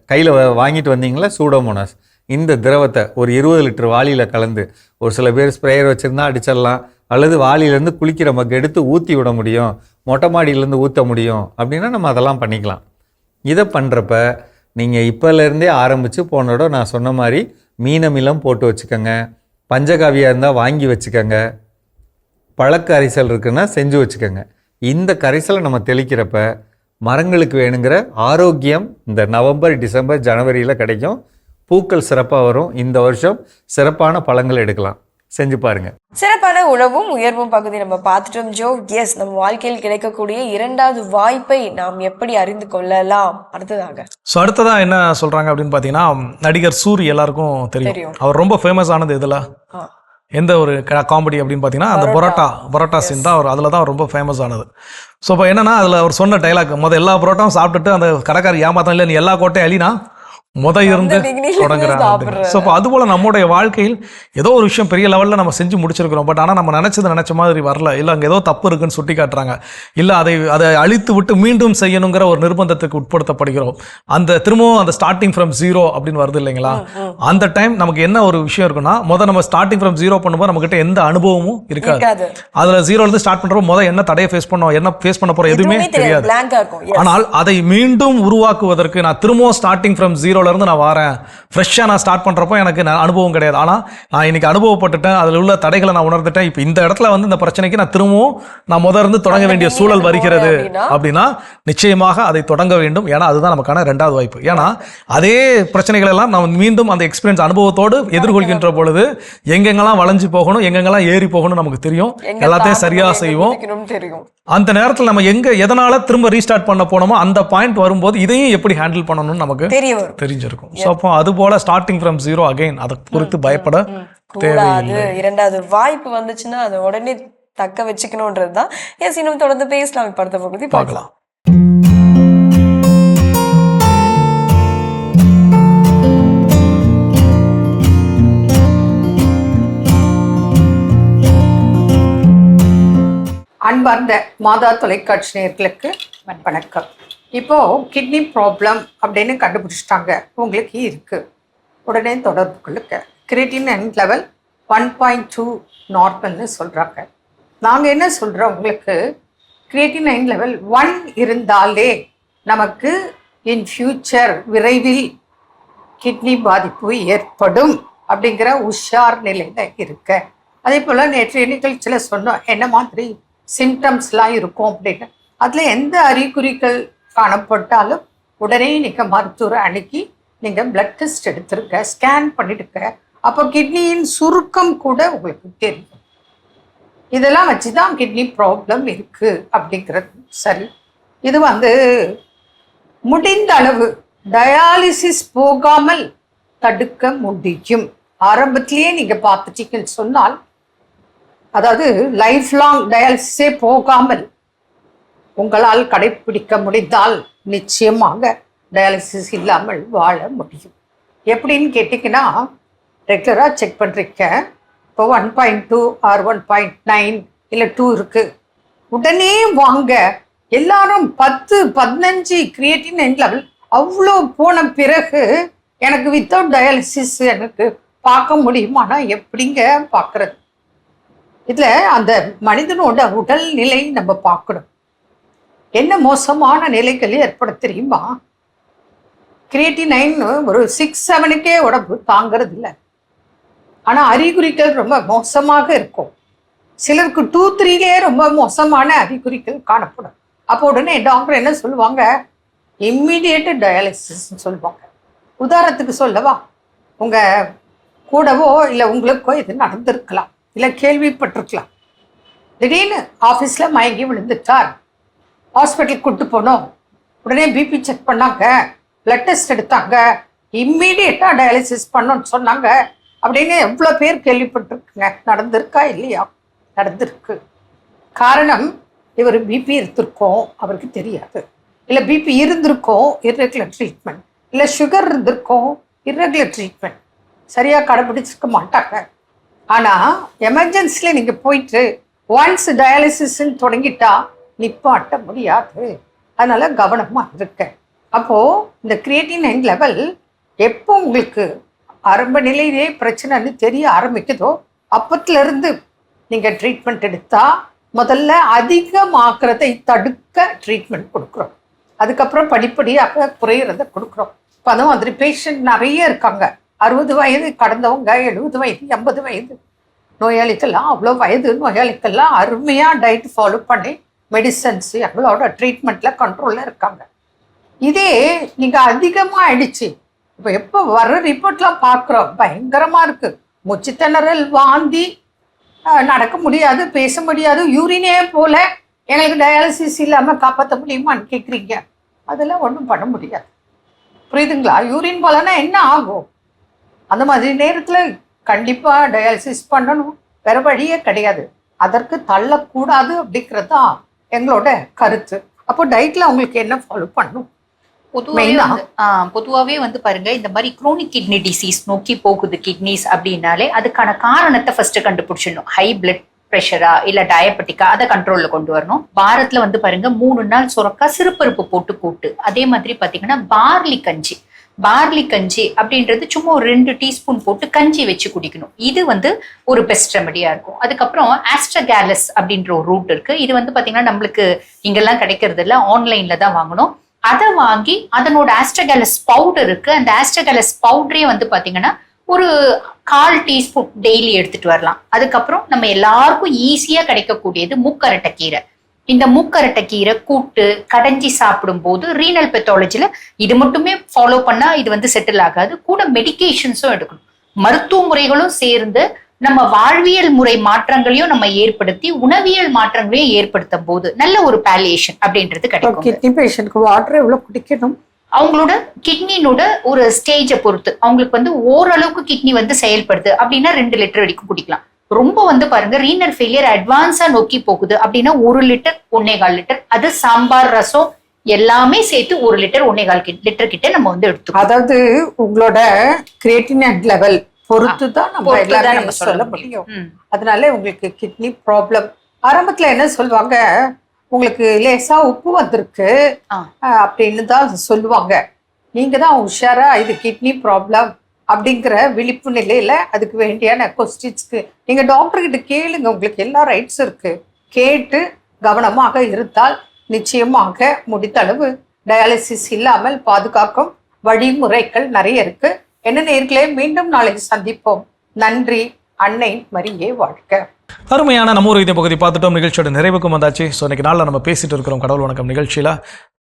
கையில் வாங்கிட்டு வந்தீங்களா சூடோமோனாஸ், இந்த திரவத்தை ஒரு 20 லிட்டர் வாளியில் கலந்து, ஒரு சில பேர் ஸ்ப்ரேயர் வச்சுருந்தா அடிச்சிடலாம், அல்லது வாளியிலேருந்து குளிக்கிற மக்கு எடுத்து ஊற்றி விட முடியும், மொட்டை மாடியிலேருந்து ஊற்ற முடியும் அப்படின்னா நம்ம அதெல்லாம் பண்ணிக்கலாம். இதை பண்ணுறப்ப நீங்கள் இப்போலேருந்தே ஆரம்பித்து போனோட நான் சொன்ன மாதிரி மீனமிலம் போட்டு வச்சுக்கோங்க, பஞ்சகாவியாக இருந்தால் வாங்கி வச்சுக்கோங்க, பழக்க கரைசல் இருக்குன்னா செஞ்சு வச்சுக்கோங்க. இந்த கரைசலை நம்ம தெளிக்கிறப்ப மரங்களுக்கு வேணுங்கிற ஆரோக்கியம் இந்த நவம்பர், டிசம்பர், ஜனவரியில் கிடைக்கும். பூக்கள் சிறப்பாக வரும். இந்த வருஷம் சிறப்பான பழங்கள் எடுக்கலாம். செஞ்சு பாருங்க. சிறப்பான உணவும் உயர்வும் பகுதி நம்ம பார்த்துட்டோம் ஜோ. எஸ், நம்ம வாழ்க்கையில் கிடைக்கக்கூடிய 2வது வாய்ப்பை நாம் எப்படி அறிந்து கொள்ளலாம் அடுத்ததாக? ஸோ அடுத்ததாக என்ன சொல்கிறாங்க அப்படின்னு பார்த்தீங்கன்னா, நடிகர் சூரி எல்லாருக்கும் தெரியும். அவர் ரொம்ப ஃபேமஸ் ஆனது இதில் எந்த ஒரு காமெடி அப்படின்னு பார்த்தீங்கன்னா அந்த பரோட்டா சீன் தான். அவர் அதில் தான் ரொம்ப ஃபேமஸ் ஆனது. ஸோ இப்போ என்னன்னா, அதில் அவர் சொன்ன டைலாக், எல்லா பரோட்டாவும் சாப்பிட்டுட்டு அந்த கடைக்காரர் ஏமாத்தான், இல்லை நீ எல்லா கோட்டையும் அழினா இருந்து தொடங்குறாங்க. ஸோ இப்போ அதுபோல் நம்முடைய வாழ்க்கையில் ஏதோ ஒரு விஷயம் பெரிய லெவலில் நம்ம செஞ்சு முடிச்சிருக்கிறோம். பட் ஆனால் நம்ம நினச்ச மாதிரி வரல, இல்லை அங்கே ஏதோ தப்பு இருக்குன்னு சுட்டி காட்டுறாங்க, இல்லை அதை அழித்து விட்டு மீண்டும் செய்யணுங்கிற ஒரு நிர்பந்தத்துக்கு உட்படுத்தப்படுகிறோம். அந்த திரும்பவும் அந்த ஸ்டார்டிங் ஃப்ரம் 0 அப்படின்னு வருது இல்லைங்களா? அந்த டைம் நமக்கு என்ன ஒரு விஷயம் இருக்குன்னா, நம்ம ஸ்டார்டிங் ஃப்ரம் 0 பண்ணும்போது நம்மகிட்ட எந்த அனுபவமும் இருக்காது. அதில் 0லேருந்து ஸ்டார்ட் பண்ணுறப்போ என்ன தடையை ஃபேஸ் பண்ணோம், என்ன ஃபேஸ் பண்ண போகிறோம் எதுவுமே தெரியாது. ஆனால் அதை மீண்டும் உருவாக்குவதற்கு நான் திரும்பவும் ஸ்டார்டிங் ஃப்ரம் 0 இருந்து நான் வரேன், ஃப்ரெஷ்ஷாக நான் ஸ்டார்ட் பண்ணுறப்போ எனக்கு அனுபவம் கிடையாது. ஆனால் நான் இன்னைக்கு அனுபவப்பட்டுட்டேன், அதில் உள்ள தடைகளை நான் உணர்ந்துட்டேன். இப்போ இந்த இடத்துல இந்த பிரச்சனைக்கு நான் திரும்பவும் நான் இருந்து தொடங்க வேண்டிய சூழல் வருகிறது அப்படின்னா நிச்சயமாக அதை தொடங்க வேண்டும். ஏன்னா அதுதான் நமக்கான 2வது வாய்ப்பு. ஏன்னா அதே பிரச்சனைகள் எல்லாம் நம்ம மீண்டும் அந்த எக்ஸ்பீரியன்ஸ் அனுபவத்தோடு எதிர்கொள்கின்ற பொழுது எங்கெங்கெல்லாம் வளைஞ்சு போகணும், எங்கெங்கெல்லாம் ஏறி போகணும் நமக்கு தெரியும். எல்லாத்தையும் சரியாக செய்வோம். அந்த நேரத்தில் நம்ம எதனால திரும்ப ரீஸ்டார்ட் பண்ண போனோமோ அந்த பாயிண்ட் வரும்போது இதையும் எப்படி ஹேண்டில் பண்ணணும்னு நமக்கு தெரிஞ்சிருக்கும். ஸோ அப்போ அது போல ஸ்டார்டிங் ஃப்ரம் 0 அகைன் அதை குறித்து பயப்பட தேவையில்லை. 2வது வாய்ப்பு வந்துச்சுன்னா அதை உடனே தக்க வச்சுக்கணும்ன்றது தான். எஸ், இன்னும் தொடர்ந்து பேசலாம். இப்போ அடுத்த பகுதி பார்க்கலாம். அன்பார்ந்த மாதா தொலைக்காட்சி நேயர்களுக்கு வணக்கம். இப்போ கிட்னி ப்ராப்ளம் அப்படின்னு கண்டுபிடிச்சிட்டாங்க, உங்களுக்கு இருக்கு, உடனே தொடர்பு கொள்ளுங்க. கிரியேட்டினின் லெவல் 1.2 நார்மல்னு சொல்றாங்க. நாங்கள் என்ன சொல்றோம், உங்களுக்கு கிரியேட்டினின் லெவல் 1 இருந்தாலே நமக்கு இன் ஃபியூச்சர் விரைவில் கிட்னி பாதிப்பு ஏற்படும் அப்படிங்கிற உஷார் நிலையில இருக்க. அதே போல் நேற்றைய நிகழ்ச்சியில் சொன்னோம் என்ன மாதிரி சிம்டம்ஸ்லாம் இருக்கும் அப்படின்னு. அதில் எந்த அறிகுறிகள் காணப்பட்டாலும் உடனே நீங்கள் மருத்துவரை அணுகி நீங்கள் பிளட் டெஸ்ட் எடுத்துருக்க, ஸ்கேன் பண்ணிடுங்க. அப்போ கிட்னியின் சுருக்கம் கூட உங்களுக்கு தெரியும். இதெல்லாம் வச்சு தான் கிட்னி ப்ராப்ளம் இருக்குது அப்படிங்கிறது சரி. இது முடிந்த அளவு டயாலிசிஸ் போகாமல் தடுக்க முடியும். ஆரம்பத்திலேயே நீங்கள் பார்த்துட்டீங்கன்னு சொன்னால், அதாவது லைஃப் லாங் டயாலிசிஸே போகாமல் உங்களால் கடைப்பிடிக்க முடிந்தால் நிச்சயமாக டயாலிசிஸ் இல்லாமல் வாழ முடியும். எப்படின்னு கேட்டிங்கன்னா, ரெகுலராக செக் பண்ணுறீங்க, இப்போ 1.2 ஆர் 1.9 இல்லை 2 இருக்குது, உடனே வாங்க. எல்லாரும் 10-15 கிரியேட்டினின் லெவல் அவ்வளோ போன பிறகு எனக்கு வித்தவுட் டயாலிசிஸ் எனக்கு பார்க்க முடியுமானா எப்படிங்க பார்க்குறது? இதில் அந்த மனிதனோட உடல் நிலை நம்ம பார்க்கணும். என்ன மோசமான நிலைகள் ஏற்பட தெரியுமா? கிரியேட்டினைன் ஒரு 6-7க்கே உடம்பு தாங்கிறது இல்லை. ஆனால் அறிகுறிகள் ரொம்ப மோசமாக இருக்கும். சிலருக்கு 2-3லே ரொம்ப மோசமான அறிகுறிகள் காணப்படும். அப்போ உடனே டாக்டர் என்ன சொல்லுவாங்க, இம்மிடியேட் டயாலிசிஸ்ன்னு சொல்லுவாங்க. உதாரணத்துக்கு சொல்லவா, உங்கள் கூடவோ இல்லை உங்களுக்கோ இது நடந்திருக்கலாம், இல்லை கேள்விப்பட்டிருக்கலாம். திடீர்னு ஆஃபீஸில் மயங்கி விழுந்துட்டார், ஹாஸ்பிட்டலுக்கு கூப்பிட்டு போனோம், உடனே பிபி செக் பண்ணாங்க, பிளட் டெஸ்ட் எடுத்தாங்க, இம்மீடியட்டாக டயாலிசிஸ் பண்ணோன்னு சொன்னாங்க அப்படின்னு எவ்வளோ பேர் கேள்விப்பட்டிருக்குங்க. நடந்திருக்கா இல்லையா? நடந்திருக்கு. காரணம், இவர் பிபி இருந்திருக்கோம் அவருக்கு தெரியாது, இல்லை பிபி இருந்திருக்கோம் இர்ரெகுலர் ட்ரீட்மெண்ட், இல்லை சுகர் இருந்திருக்கோம் இர்ரெகுலர் ட்ரீட்மெண்ட், சரியாக கடைபிடிச்சிருக்க மாட்டாங்க. ஆனால் எமர்ஜென்சியில் நீங்கள் போயிட்டு ஒன்ஸ் டயாலிசிஸ்ன்னு தொடங்கிட்டா நிப்பாட்ட முடியாது. அதனால் கவனமாக இருக்க. அப்போது இந்த கிரியேட்டினைன் லெவல் எப்போ உங்களுக்கு ஆரம்ப நிலையிலே பிரச்சனைன்னு தெரிய ஆரம்பிக்குதோ அப்பத்துலேருந்து நீங்கள் ட்ரீட்மெண்ட் எடுத்தால் முதல்ல அதிகமாக்குறதை தடுக்க ட்ரீட்மெண்ட் கொடுக்குறோம். அதுக்கப்புறம் படிப்படியாக குறையிறத கொடுக்குறோம். இப்போ அந்த மாதிரி பேஷண்ட் நிறைய இருக்காங்க. 60 வயது கடந்தவங்க, 70 வயது, 80 வயது நோயாளிக்கெல்லாம், அவ்வளோ வயது நோயாளிக்கெல்லாம் அருமையாக டயட் ஃபாலோ பண்ணி மெடிசன்ஸ் எங்களோட ட்ரீட்மெண்ட்டில் கண்ட்ரோலில் இருக்காங்க. இதே நீங்கள் அதிகமாக ஆயிடுச்சு, இப்போ எப்போ வர ரிப்போர்ட்லாம் பார்க்குறோம், பயங்கரமாக இருக்குது. மூச்சு திணறல், வாந்தி, நடக்க முடியாது, பேச முடியாது, யூரினே போல, எங்களுக்கு டயாலிசிஸ் இல்லாமல் காப்பாற்ற முடியுமான்னு கேட்குறீங்க. அதெல்லாம் ஒன்றும் பண்ண முடியாது. புரியுதுங்களா? யூரின் போலன்னா என்ன ஆகும்? அந்த மாதிரி நேரத்தில் கண்டிப்பாக டயாலிசிஸ் பண்ணணும், வேறு வழியே கிடையாது. அதற்கு தள்ளக்கூடாது அப்படிங்கிறது தான் எங்களோட கருத்து. அப்போ டயட்டில் அவங்களுக்கு என்ன ஃபாலோ பண்ணணும்? பொதுவாகவே வந்து பாருங்க, இந்த மாதிரி குரோனிக் கிட்னி டிசீஸ் நோக்கி போகுது கிட்னிஸ் அப்படின்னாலே அதுக்கான காரணத்தை ஃபர்ஸ்ட் கண்டுபிடிச்சிடணும். ஹை பிளட் ப்ரெஷரா இல்ல டயபெட்டிக்கா, அதை கண்ட்ரோல்ல கொண்டு வரணும். வாரத்துல வந்து பாருங்க 3 நாள் சுரக்கா சிறுபருப்பு போட்டு கூட்டு, அதே மாதிரி பாத்தீங்கன்னா பார்லி கஞ்சி அப்படின்றது சும்மா ஒரு 2 டீஸ்பூன் போட்டு கஞ்சி வச்சு குடிக்கணும். இது வந்து ஒரு பெஸ்ட் ரெமடியா இருக்கும். அதுக்கப்புறம் ஆஸ்ட்ரகாலஸ் அப்படின்ற ஒரு ரூட் இருக்கு. இது வந்து பாத்தீங்கன்னா நம்மளுக்கு இங்கெல்லாம் கிடைக்கிறது இல்லை, ஆன்லைன்ல தான் வாங்கணும். அதை வாங்கி அதனோட ஆஸ்ட்ரகாலஸ் பவுடர் இருக்கு, அந்த ஆஸ்ட்ரகாலஸ் பவுடரே வந்து பாத்தீங்கன்னா ஒரு 1/4 டீஸ்பூன் டெய்லி எடுத்துட்டு வரலாம். அதுக்கப்புறம் நம்ம எல்லாருக்கும் ஈஸியா கிடைக்கக்கூடியது மூக்கரட்டை கீரை. இந்த மூக்கரட்டை கீரை கூட்டு கடைஞ்சி சாப்பிடும் போது ரீனல் பெத்தாலஜில இது மட்டுமே ஃபாலோ பண்ணா இது வந்து செட்டில் ஆகாது. கூட மெடிகேஷன்ஸும் எடுக்கணும். மருத்துவ முறைகளும் சேர்ந்து நம்ம வாழ்வியல் முறை மாற்றங்களையும் நம்ம ஏற்படுத்தி உணவியல் மாற்றங்களையும் ஏற்படுத்தும் போது நல்ல ஒரு பாலியேஷன் அப்படின்றது கிடைக்கும். கிட்னி பேஷண்ட்க்கு வாட்டர் எவ்வளவு குடிக்கணும்? அவங்களோட கிட்னினோட ஒரு ஸ்டேஜை பொறுத்து அவங்களுக்கு வந்து ஓரளவுக்கு கிட்னி வந்து செயல்படுது அப்படின்னா 2 லிட்டர் வரைக்கும் குடிக்கலாம். ரொம்ப வந்து பாருங்க ரீனல் ஃபெயிலியர் அட்வான்ஸா நோக்கி போகுது அப்படின்னா 1 லிட்டர் 1.25 லிட்டர், அது சாம்பார் ரசம் எல்லாமே சேர்த்து 1 லிட்டர் 1.25 லிட்டர் கிட்ட நம்ம வந்து எடுத்துக்கணும். அதாவது உங்களோட கிரியேட்டினைன் லெவல் பொறுத்து தான் நம்ம எல்லாரும் சொல்ல முடியும். அதனால உங்களுக்கு கிட்னி ப்ராப்ளம் ஆரம்பத்துல என்ன சொல்லுவாங்க, உங்களுக்கு லேசா உப்பு வந்திருக்கு அப்படின்னு தான் சொல்லுவாங்க. நீங்க தான் உஷாரா இது கிட்னி ப்ராப்ளம் அப்படிங்கிற விழிப்பு நிலையில அதுக்கு வேண்டியான கொஸ்டின்ஸ்க்கு நீங்க டாக்டர் கிட்ட கேளுங்க. உங்களுக்கு எல்லா ரைட்ஸ் இருக்கு. கேட்டு கவனமாக இருந்தால் நிச்சயமாக முடித்தளவு டயாலிசிஸ் இல்லாமல் பாதுகாக்கும் வழிமுறைகள் நிறைய இருக்கு. என்ன நேர்களே, மீண்டும் நாளைக்கு சந்திப்போம். நன்றி. அன்னை மரியே வாழ்க. அருமையான நம்ம ஒரு இதே பகுதி பார்த்துட்டோம். நிகழ்ச்சியோட நிறைவுக்கும் வந்தாச்சு. ஸோ இன்னைக்கு நாளில் நம்ம பேசிட்டு இருக்கிறோம் கடவுள் வணக்கம் நிகழ்ச்சியில்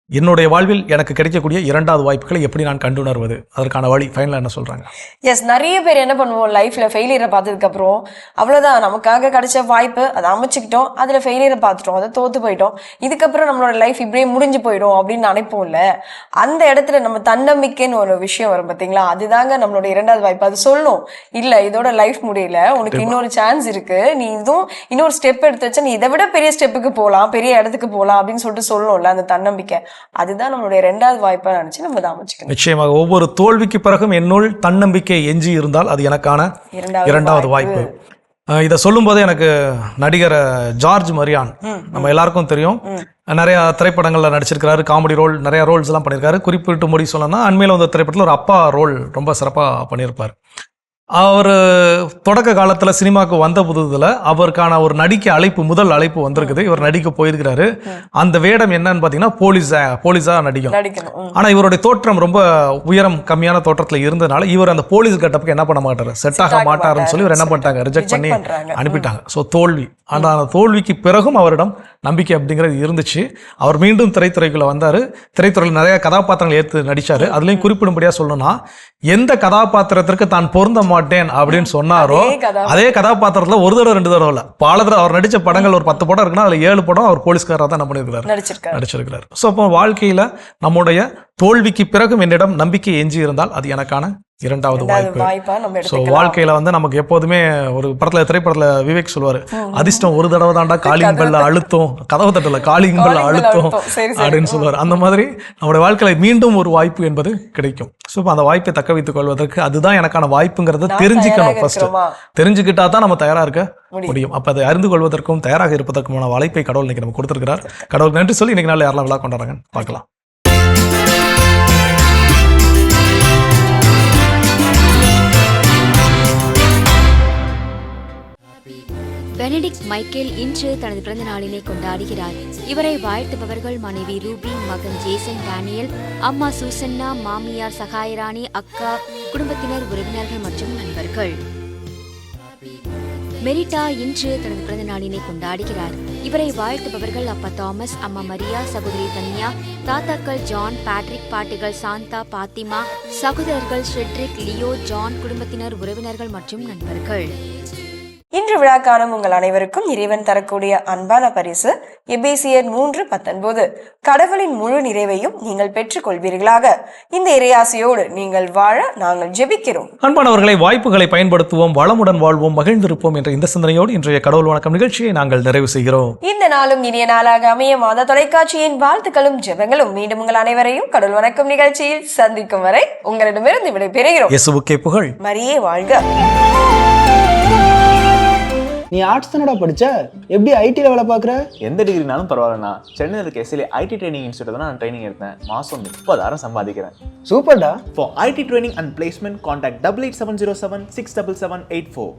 என்னுடைய வாழ்வில் எனக்கு கிடைக்கக்கூடிய 2வது வாய்ப்புகளை எப்படி நான் கண்டுணர்வது, அதற்கான வழி ஃபைனலாக என்ன சொல்கிறாங்க? எஸ், நிறைய பேர் என்ன பண்ணுவோம், லைஃப்பில் ஃபெயிலியரை பார்த்ததுக்கப்புறம் அவ்வளோதான், நமக்காக கிடைச்ச வாய்ப்பு அதை அமைச்சுக்கிட்டோம், அதில் ஃபெயிலியரை பார்த்துட்டோம், அதை தோற்று போயிட்டோம், இதுக்கப்புறம் நம்மளோட லைஃப் இப்படியே முடிஞ்சு போயிடும் அப்படின்னு நினைப்போம்ல. அந்த இடத்துல நம்ம தன்னம்பிக்கைன்னு ஒரு விஷயம் வரும் பார்த்தீங்களா, அதுதாங்க நம்மளோட 2வது வாய்ப்பு. அது சொல்லணும், இல்லை இதோட லைஃப் முடியல, உனக்கு இன்னொரு சான்ஸ் இருக்கு, நீ இதுவும் இன்னொரு ஸ்டெப் எடுத்து வச்சா நீ இதை விட பெரிய ஸ்டெப்புக்கு போகலாம், பெரிய இடத்துக்கு போகலாம் அப்படின்னு சொல்லிட்டு சொல்லணும்ல. அந்த தன்னம்பிக்கை அதுதான் நம்மளுடைய 2வது வாய்ப்பா நினைச்சு நம்ம தான் அமைச்சுக்கணும். நிச்சயமாக ஒவ்வொரு தோல்விக்கு பிறகும் என்னுள் தன்னம்பிக்கை எஞ்சி இருந்தால் அது எனக்கான 2வது வாய்ப்பு. இதை சொல்லும் போதே எனக்கு நடிகர் ஜார்ஜ் மரியான் நம்ம எல்லாருக்கும் தெரியும். நிறைய திரைப்படங்கள்ல நடிச்சிருக்காரு, காமெடி ரோல், நிறைய ரோல்ஸ் எல்லாம் பண்ணியிருக்காரு. குறிப்பிட்டு முடி சொல்லணும்னா அண்மையில் வந்த திரைப்படத்தில் ஒரு அப்பா ரோல் ரொம்ப சிறப்பாக பண்ணியிருப்பார். அவர் தொடக்க காலத்தில் சினிமாவுக்கு வந்த புதுதில் அவருக்கான ஒரு நடிக்க அழைப்பு, முதல் அழைப்பு வந்திருக்குது. இவர் நடிக்க போயிருக்கிறாரு. அந்த வேடம் என்னன்னு பார்த்தீங்கன்னா போலீஸா நடிக்கணும். ஆனால் இவருடைய தோற்றம் ரொம்ப உயரம் கம்மியான தோற்றத்தில் இருந்ததுனால இவர் அந்த போலீஸ் கட்டப்புக்கு என்ன பண்ண மாட்டார், செட் ஆக மாட்டாருன்னு சொல்லி இவர் என்ன பண்ணிட்டாங்க, ரிஜெக்ட் பண்ணி அனுப்பிட்டாங்க. ஸோ தோல்வி. ஆனால் அந்த தோல்விக்கு பிறகும் அவரிடம் நம்பிக்கை அப்படிங்கிறது இருந்துச்சு. அவர் மீண்டும் திரைத்துறைக்குள்ள வந்தார். திரைத்துறையில் நிறைய கதாபாத்திரங்கள் ஏற்று நடிச்சார். அதுலேயும் குறிப்பிடும்படியாக சொல்லணும்னா, எந்த கதாபாத்திரத்திற்கு தான் பொருந்த மாட்டேன் அப்படின்னு சொன்னாரோ அதே கதாபாத்திரத்தில் 1 தடவை 2 தடவை இல்லை, பல தடவை அவர் நடித்த படங்கள் ஒரு 10 படம் இருக்குன்னா அதில் 7 படம் அவர் போலீஸ்காராக தான் என்ன பண்ணியிருக்கிறார், நடிச்சிருக்கிறார். ஸோ அப்போ வாழ்க்கையில் நம்முடைய தோல்விக்கு பிறகும் என்னிடம் நம்பிக்கை எஞ்சி இருந்தால் அது எனக்கான 2வது வாய்ப்பு. ஸோ வாழ்க்கையில வந்து நமக்கு எப்போதுமே ஒரு திரைப்படத்துல விவேக் சொல்லுவாரு, அதிர்ஷ்டம் ஒரு தடவை தாண்டா காலிங் பெல்ல அழுத்தம், கதவு தட்டல காலிங் பெல்ல அழுத்தம் அப்படின்னு சொல்லுவார். அந்த மாதிரி நம்முடைய வாழ்க்கையில மீண்டும் ஒரு வாய்ப்பு என்பது கிடைக்கும். ஸோ அந்த வாய்ப்பை தக்க வைத்துக் கொள்வதற்கு அதுதான் எனக்கான வாய்ப்புங்கிறத தெரிஞ்சுக்கணும். ஃபர்ஸ்ட் தெரிஞ்சுக்கிட்டா தான் நம்ம தயாரா இருக்க முடியும். அப்ப அதை அறிந்து கொள்வதற்கும் தயாராக இருப்பதற்குமான வாய்ப்பை கடவுள் இன்னைக்கு நம்ம கொடுத்திருக்கிறார். கடவுள் நன்றி சொல்லி இன்னைக்கு நாள் யாரெல்லாம் விழா கொண்டாடுறாங்க பார்க்கலாம். பெனடிக்ட் மைக்கேல் இன்று தனது பிறந்த நாளினை கொண்டாடுகிறார். இவரை வாழ்த்துபவர்கள் மனைவி ரூபி, மகன் ஜேசன் டேனியல், அம்மா சூசன்னா, மாமியார் சகாயராணி, அக்கா, குடும்பத்தினர், உறவினர்கள் மற்றும் நண்பர்கள். மெரிட்டா இன்று தனது பிறந்த நாளினை கொண்டாடுகிறார். இவரை வாழ்த்துபவர்கள் அப்பா தாமஸ், அம்மா மரியா, சகோதரி தன்யா, தாத்தாக்கள் ஜான், பேட்ரிக், பாட்டிகள் சாந்தா, பாத்திமா, சகோதரர்கள் ஷெட்ரிக், லியோ, ஜான், குடும்பத்தினர், உறவினர்கள் மற்றும் நண்பர்கள். இன்று விழா காணும் உங்கள் அனைவருக்கும் இறைவன் தரக்கூடிய அன்பான பரிசு எபேசியர் 3:19. கடவுளின் முழு நிறைவையும் நீங்கள் பெற்றுக் கொள்வீர்களாக. இந்த இறையாசையோடு நீங்கள் வாழ நாங்கள் ஜெபிக்கிறோம். அன்பானவர்களை, வாய்ப்புகளை பயன்படுத்துவோம், வளமுடன் வாழ்வோம், மகிழ்ந்திருப்போம் என்ற இந்த சிந்தனையோடு இன்றைய கடவுள் வணக்கம் நிகழ்ச்சியை நாங்கள் நிறைவு செய்கிறோம். இந்த நாளும் இனிய நாளாக அமைய மாத தொலைக்காட்சியின் வாழ்த்துக்களும் ஜெபங்களும். மீண்டும் உங்கள் அனைவரையும் கடவுள் வணக்கம் நிகழ்ச்சியில் சந்திக்கும் வரை உங்களிடமிருந்து விடைபெறுகிறோம். இயேசுவுக்கே புகழ். மரியே வாழ்க. நீ ஆர்ட்ஸ் தானடா படிச்ச, எப்படி ஐடில வேலை பார்க்குற? எந்த டிகிரினாலும் பரவாயில்லண்ணா. சென்னையில் இருக்க எஸ்எல்ஏ ஐடி ட்ரைனிங் இன்ஸ்டியூட் தான் நான் ட்ரைனிங் எடுத்தேன். மாதம் 30,000 சம்பாதிக்கிறேன். சூப்பர்டா. For IT training and placement, contact 8870767784.